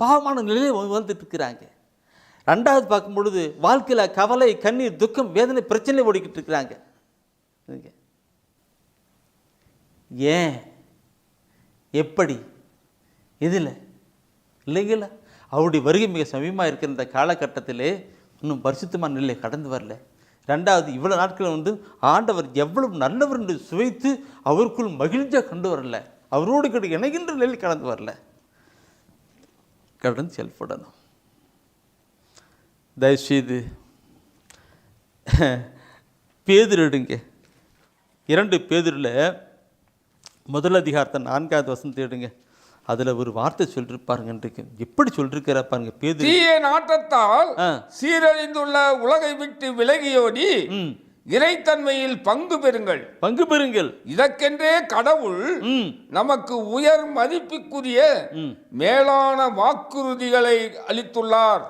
பாவமான நிலையிலே வந்துட்டு இருக்கிறாங்க. ரெண்டாவது பார்க்கும் பொழுது வாழ்க்கையில் கவலை, கண்ணீர், துக்கம், வேதனை, பிரச்சனை ஓடிக்கிட்டு இருக்கிறாங்க. ஏன், எப்படி, இதில் இல்லைங்களா? அவருடைய வருகை மிக சமீபமாக இருக்கிற இந்த காலகட்டத்திலே இன்னும் பரிசுத்தமான நிலை கடந்து வரல. ரெண்டாவது, இவ்வளோ நாட்கள் ஆண்டவர் எவ்வளவு நல்லவர் என்று சுவைத்து அவருக்குள் மகிழ்ச்சியாக கொண்டு வரல, அவரோடு கூட இணைகின்ற நிலையில் கடந்து வரல. கடந்து செயல்படணும். தயவுசெய்து பேதுரு எடுங்க. 2 பேதுருல 1 அதிகாரத்தை 4வது வசனத்தை எடுங்க. அதுல ஒரு வார்த்தை சொல்லிருப்பாருங்க. இன்றைக்கு எப்படி சொல்லிருக்கிற பாருங்க. பேதுரு, தீய நாட்டத்தால் சீரழிந்துள்ள உலகை விட்டு விலகியோடி இறைத்தன்மையில் பங்கு பெறுங்கள். இதற்கென்றே கடவுள் நமக்கு உயர் மதிப்புக்குரிய மேலான வாக்குறுதிகளை அளித்துள்ளார்.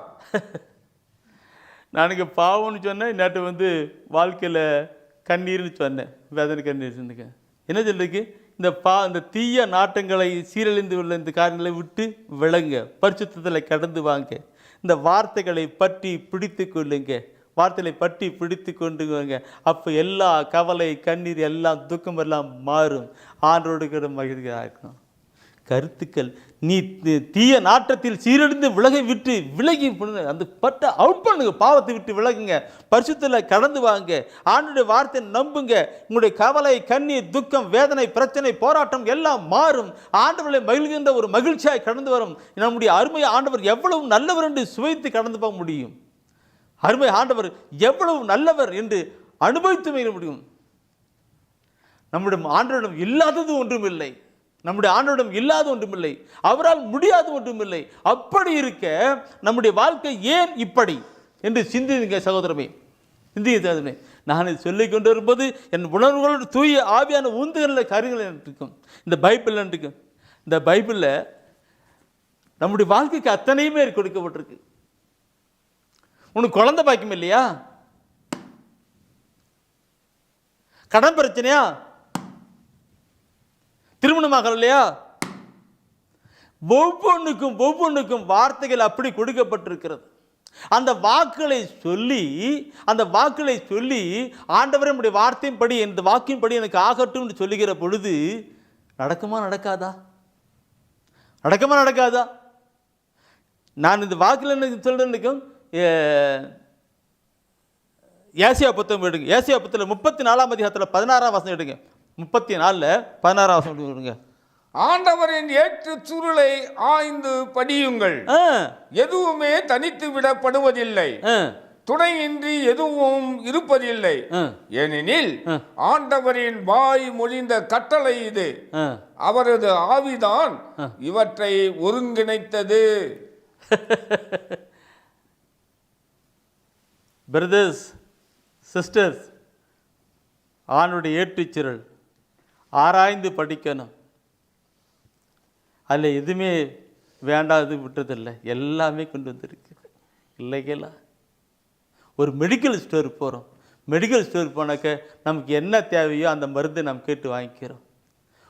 நான் இங்கே பாவம்னு சொன்னேன், நேற்று வாழ்க்கையில் கண்ணீர்னு சொன்னேன், வேதனை கண்ணீர் சொன்னீங்க. என்ன சொல்லிருக்கு? இந்த தீய நாட்டங்களை, சீரழிந்து உள்ள இந்த காரியங்களை விட்டு விளங்க, பரிசுத்தத்தில் கடந்து வாங்க, இந்த வார்த்தைகளை பற்றி பிடித்து கொள்ளுங்க, வார்த்தைகளை பற்றி பிடித்து கொண்டு வாங்க. அப்போ எல்லா கவலை, கண்ணீர், எல்லாம் துக்கம் எல்லாம் மாறும். ஆண்டோடு கூட மகிழ்ச்சியாக இருக்கும். கருத்துக்கள், நீ தீய நாட்டத்தில் சீரழிந்து விலகி அந்த பட்ட அவுட் பண்ணுங்க, பாவத்தை விட்டு விலகுங்க, பரிசுத்தத்தில் கடந்து வாங்க, ஆண்டோடைய வார்த்தை நம்புங்க. உங்களுடைய கவலை, கண்ணீர், துக்கம், வேதனை, பிரச்சனை, போராட்டம் எல்லாம் மாறும். ஆண்டவர்களை மகிழ்கின்ற ஒரு மகிழ்ச்சியாய் கடந்து வரும். நம்முடைய அருமை ஆண்டவர் எவ்வளவு நல்லவர் என்று சுவைத்து கடந்து போக முடியும். அருமை ஆண்டவர் எவ்வளவு நல்லவர் என்று அனுபவித்து வைக்க முடியும். நம்முடைய ஆண்டவரிடம் இல்லாதது ஒன்றுமில்லை, நம்முடைய ஆண்டவரிடம் இல்லாத ஒன்றுமில்லை, அவரால் முடியாத ஒன்றுமில்லை. அப்படி இருக்க நம்முடைய வாழ்க்கை ஏன் இப்படி என்று சிந்திங்க சகோதரமே, சிந்திங்க. நான் சொல்லிக் கொண்டு வரும்போது என் உணர்வுகளோடு தூய ஆவியான உந்துகிற காரியங்கள் இருக்கும். இந்த பைபிள் இருக்கு, இந்த பைபிளில் நம்முடைய வாழ்க்கைக்கு அத்தனையுமே கொடுக்கப்பட்டிருக்கு. உனக்கு குழந்தை பாக்கியம் இல்லையா? கடன் பிரச்சனையா? திருமணமாக இல்லையா? ஒவ்வொன்றுக்கும் வார்த்தைகள் அப்படி கொடுக்கப்பட்டிருக்கிறது. அந்த வாக்குகளை சொல்லி ஆண்டவரே நம்முடைய வார்த்தையின் படி, இந்த வாக்கின் படி எனக்கு ஆகட்டும் சொல்லுகிற பொழுது நடக்குமா நடக்காதா? நான் இந்த வாக்கில் என்ன சொல்றேன்? ஏசியா புத்தகம் எடுங்க. ஏசியா புத்தகத்தில் 34ஆம் அதிகாரத்தில் 16ஆம் வசனம் எடுங்க. 34ல் 16ஆம் வசனம் எடுங்க. ஆண்டவரின் ஏற்று சுருளை ஆய்ந்து படியுங்கள், எதுவுமே தனித்து விடப்படுவதில்லை, துணையின்றி எதுவும் இருப்பதில்லை. ஏனெனில் ஆண்டவரின் வாய் மொழிந்த கட்டளை இது, அவரது ஆவிதான் இவற்றை ஒருங்கிணைத்தது. பிரதர்ஸ், சிஸ்டர்ஸ், ஆணுடைய ஏற்றுச்சிரல் ஆராய்ந்து படிக்கணும். அதில் எதுவுமே வேண்டாது விட்டதில்லை, எல்லாமே கொண்டு வந்திருக்கு. இல்லைங்களா? ஒரு மெடிக்கல் ஸ்டோர் போகிறோம், மெடிக்கல் ஸ்டோர் போனாக்க நமக்கு என்ன தேவையோ அந்த மருந்தை நாம் கேட்டு வாங்கிக்கிறோம்.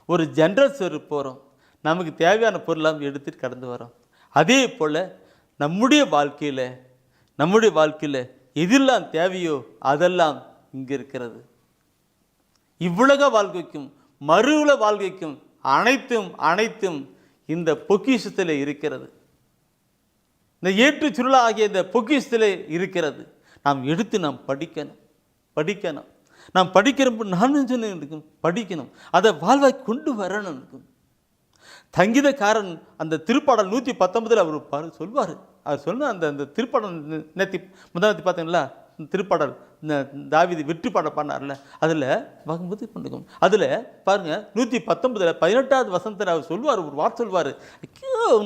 ஒரு ஜென்ரல் ஸ்டோர் போகிறோம், நமக்கு தேவையான பொருளாக எடுத்துகிட்டு கடந்து வரோம். அதே போல் நம்முடைய வாழ்க்கையில் எதெல்லாம் தேவையோ அதெல்லாம் இங்கே இருக்கிறது. இவ்வுலக வாழ்க்கைக்கும் மறுவுல வாழ்க்கைக்கும் அனைத்தும் இந்த பொக்கிஷத்தில் இருக்கிறது. இந்த ஏற்று சுருளா ஆகிய இந்த பொக்கிஷத்தில் இருக்கிறது. நாம் எடுத்து நாம் படிக்கணும். நாம் படிக்கிறப்ப நான் சொன்ன படிக்கணும், அதை வாழ்வாய் கொண்டு வரணும். சங்கீதக்காரன் அந்த திருப்பாடல் 119 அவர் சொல்வார். அவர் சொன்ன அந்த திருப்பாடல் நேற்று முதலாவது பார்த்தீங்களா, திருப்பாடல் தாவீது வெற்றி பாட பாடினார்ல, அதில் பார்க்கும்போது பண்ணுங்க. அதில் பாருங்க 119 18வது வசனத்தில் அவர் சொல்வார், ஒரு வார்த்தை சொல்வார்,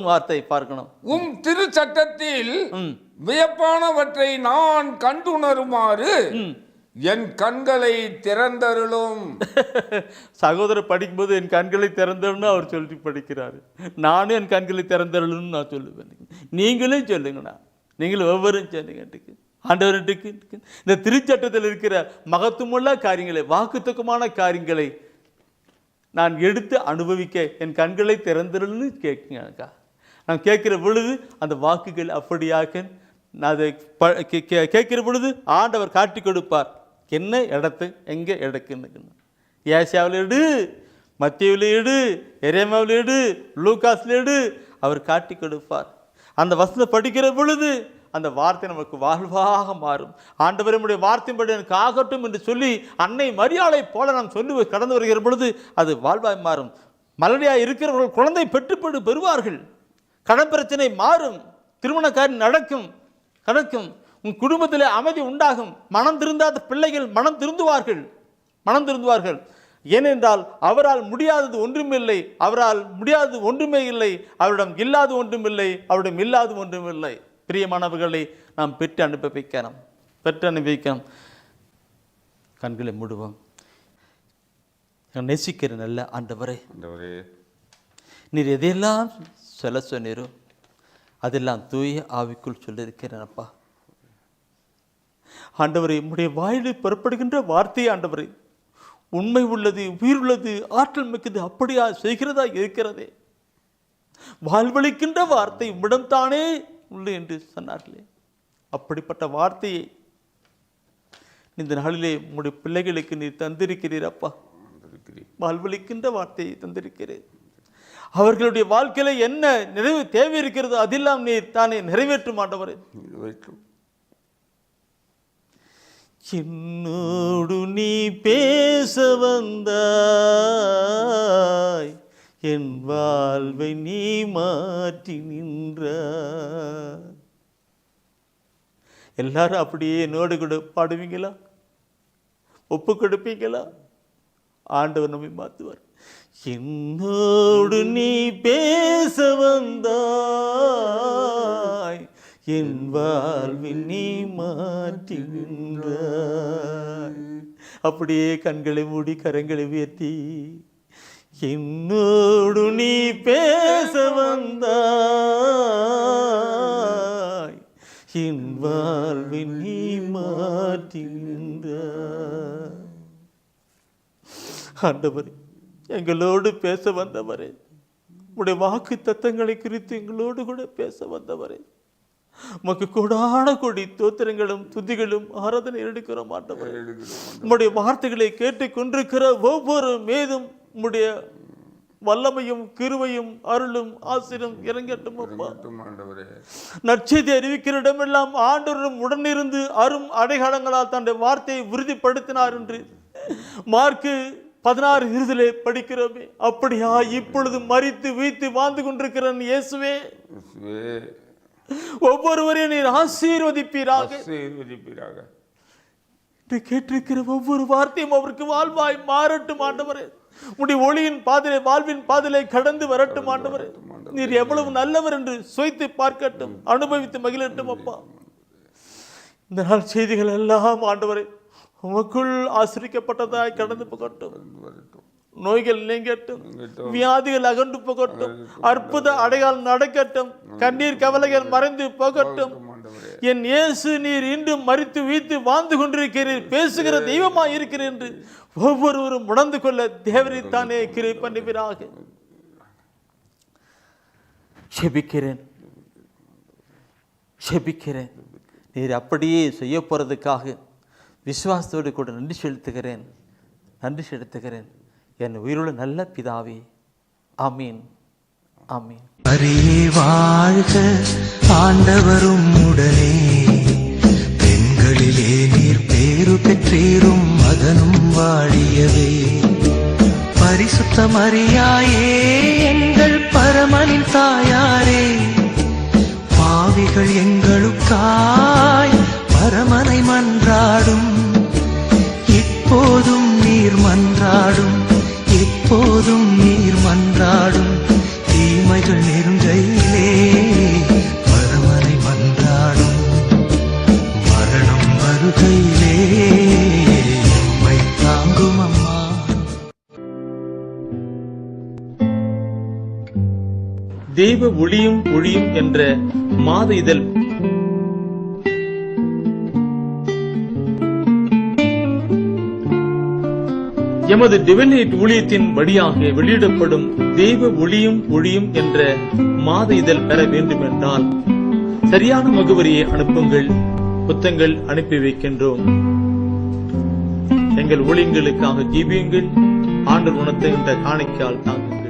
வார்த்தை பார்க்கணும். திருச்சட்டத்தில் வியப்பானவற்றை நான் கண்டுணருமாறு என் கண்களை திறந்தருளும். சகோதரர் படிக்கும்போது என் கண்களை திறந்தருன்னு அவர் சொல்லி படிக்கிறாரு. நானும் என் கண்களை திறந்தருளுன்னு நான் சொல்லுவேன். நீங்களும் சொல்லுங்கண்ணா, நீங்களும் ஒவ்வொருவரும் சொல்லுங்க. ஆண்டவர்கிட்ட இந்த திருச்சட்டத்தில் இருக்கிற மகத்துவமுள்ள காரியங்களை, வாக்குத்தக்கமான காரியங்களை நான் எடுத்து அனுபவிக்க என் கண்களை திறந்துருன்னு கேட்குங்கக்கா. நான் கேட்குற பொழுது அந்த வாக்குகள் அப்படியாக நான் அதை கேட்குற பொழுது ஆண்டவர் காட்டி கொடுப்பார். என்ன இடத்து எங்கே இடக்குன்னு ஏசியாவில் எடு, மத்தேயுவில் எடு, எரேமியாவில் எடு, லூக்காஸில் எடு, அவர் காட்டி கொடுப்பார். அந்த வசனம் படிக்கிற பொழுது அந்த வார்த்தை நமக்கு வாழ்வாக மாறும். ஆண்டவர் நம்முடைய வார்த்தையின்படி எனக்கு ஆகட்டும் என்று சொல்லி அன்னை மரியாளை போல நாம் சொல்லி கடந்து வருகிற பொழுது அது வாழ்வாய் மாறும். மலடியாக இருக்கிறவர்கள் குழந்தை பெறுவார்கள். கடன் பிரச்சனை மாறும். திருமண காரியம் நடக்கும். உன் குடும்பத்தில் அமைதி உண்டாகும். மனம் திருந்தாத பிள்ளைகள் மனம் திருந்துவார்கள். ஏனென்றால் அவரால் முடியாதது ஒன்றுமில்லை. அவரால் முடியாதது ஒன்றுமே இல்லை. அவரிடம் இல்லாத ஒன்றுமில்லை. அவரிடம் இல்லாத ஒன்றுமில்லை. பிரியமானவர்களை நாம் பெற்று அனுபவிக்கணும். கண்களை மூடுவோம். நேசிக்கிற நல்ல ஆண்டவரே, நீர் எதையெல்லாம் சொல்ல சொன்னீரோ அதெல்லாம் தூய ஆவிக்குள் சொல்லியிருக்கிறேன் அப்பா. ஆண்டவரே, உம்முடைய வாயிலில் புறப்படுகின்ற வார்த்தை ஆண்டவரே உண்மை உள்ளது, உயிர் உள்ளது, ஆற்றல் மிக்கது, அப்படியா செய்கிறதா இருக்கிறதே. வாழ்வளிக்கின்ற வார்த்தை உம்மிடம் தானே உள்ளது என்று சொன்னார்களே, அப்படிப்பட்ட வார்த்தையை இந்த நாளிலே உம்முடைய பிள்ளைகளுக்கு நீர் தந்திருக்கிறீர் அப்பா. வாழ்வளிக்கின்ற வார்த்தையை தந்திருக்கிறேன். அவர்களுடைய வாழ்க்கையில என்ன நிறைவு தேவை இருக்கிறதோ அதெல்லாம் நீர் தானே நிறைவேற்றும் ஆண்டவரே. என்னோடு நீ பேச வந்தாய், என் வாழ்வை நீ மாற்றி நின்றாய். எல்லாரும் அப்படியே என்னோடு கூட பாடுவீங்களா? ஒப்பு கொடுப்பீங்களா? ஆண்டவர் நம்மை மாற்றுவார். என்னோடு நீ பேச வந்தாய், என் வாழ்வில் நீ மாற்றி நின்றாய். அப்படியே கண்களை மூடி கரங்களை உயர்த்தி, என்னோடு நீ பேச வந்தாய், என் வாழ்வில் நீ மாற்றி நின்றாய். ஆண்டவரே, எங்களோடு பேச வந்தவரே, உடைய வாக்கு தத்தங்களை குறித்து எங்களோடு கூட பேச வந்தவரே, உமக்கு கோடான கோடி தோத்திரங்களும் துதிகளும் ஆராதனை எடுக்கிறோம் ஆண்டவரே. உம்முடைய வார்த்தைகளை கேட்டுக் கொண்டிருக்கிற ஒவ்வொரு மீதும் உம்முடைய வல்லமையும் கிருபையும் அருளும் ஆசீர்வாதம் இறங்கட்டும் அப்பா. நற்செய்தி அறிவிக்கிற இடமெல்லாம் ஆண்டவரும் உடனிருந்து அரும் அடையாளங்களால் தன்னுடைய வார்த்தையை உறுதிப்படுத்தினார் என்று மார்க்கு 16:20 படிக்கிறோமே. அப்படியா இப்பொழுது மரித்து வீழ்த்து வாழ்ந்து கொண்டிருக்கிறேன் இயேசுவே, ஒவ்வொருவரையும் நீர் ஆசீர்வதிப்பீராக. கேட்டிருக்கிற ஒவ்வொரு வார்த்தையும் அவருக்கு வாழ்வாய் மாறட்டும் ஆண்டவரே. உடைய ஒளியின் பாதையை, வாழ்வின் பாதையை கடந்து வரட்டும் ஆண்டவரே. நீர் எவ்வளவு நல்லவர் என்று சுவைத்து பார்க்கட்டும், அனுபவித்து மகிழட்டும் அப்பா. இந்த நாள் செய்திகள் எல்லாம் ஆண்டவரே உமக்குள் ஆசிரிக்கப்பட்டதாய் கடந்து போகட்டும். நோய்கள் நீங்கட்டும், வியாதிகள் அகன்று போகட்டும், அற்புத அடையாளம் நடக்கட்டும், கண்ணீர் கவலைகள் மறைந்து போகட்டும். என் இயேசு நீர் இன்றும் மரித்து வீழ்த்து வாழ்ந்து கொண்டிருக்கிறீர், பேசுகிற தெய்வமாய் இருக்கிறீர் என்று ஒவ்வொருவரும் உணர்ந்து கொள்ள தேவரைத்தானே கிருபை பண்ணுவீராக. செபிக்கிறேன். நீர் அப்படியே செய்ய போறதுக்காக விசுவாசத்தோடு கூட நன்றி செலுத்துகிறேன். என் உயிருள்ள நல்ல பிதாவே, ஆமீன், ஆமீன். அரியே வாழ்க, ஆண்டவரும் உடனே, பெண்களிலே நீர் பேரு பெற்றீரும், மகனும் வாழியவே. பரிசுத்த மரியாயே, எங்கள் பரமனின் தாயாரே, பாவிகள் எங்களுக்காய் பரமனை மன்றாடும். இப்போதும் நீர் மன்றாடும், எப்போதும் நீர் மன்றாடும். தீமைகள் நெருங்கையிலே பரமனை மன்றாடும், மரணம் வருகையிலே தெய்வ ஒளியும் ஒளியும் என்ற மாத இதழ் எமது டிவெல்லைட் ஊழியத்தின் வழியாக வெளியிடப்படும் தெய்வ ஒளியும் ஒளியும் என்ற மாத இதழ் பெற வேண்டும் என்றால் சரியான முகவரியை அனுப்புங்கள். புத்தகங்கள் அனுப்பி வைக்கின்றோம். எங்கள் ஊழியங்களுக்காக ஜீவியுங்கள். ஆண்டவர் உணர்த்துகின்ற காணிக்கையால் தாங்கள்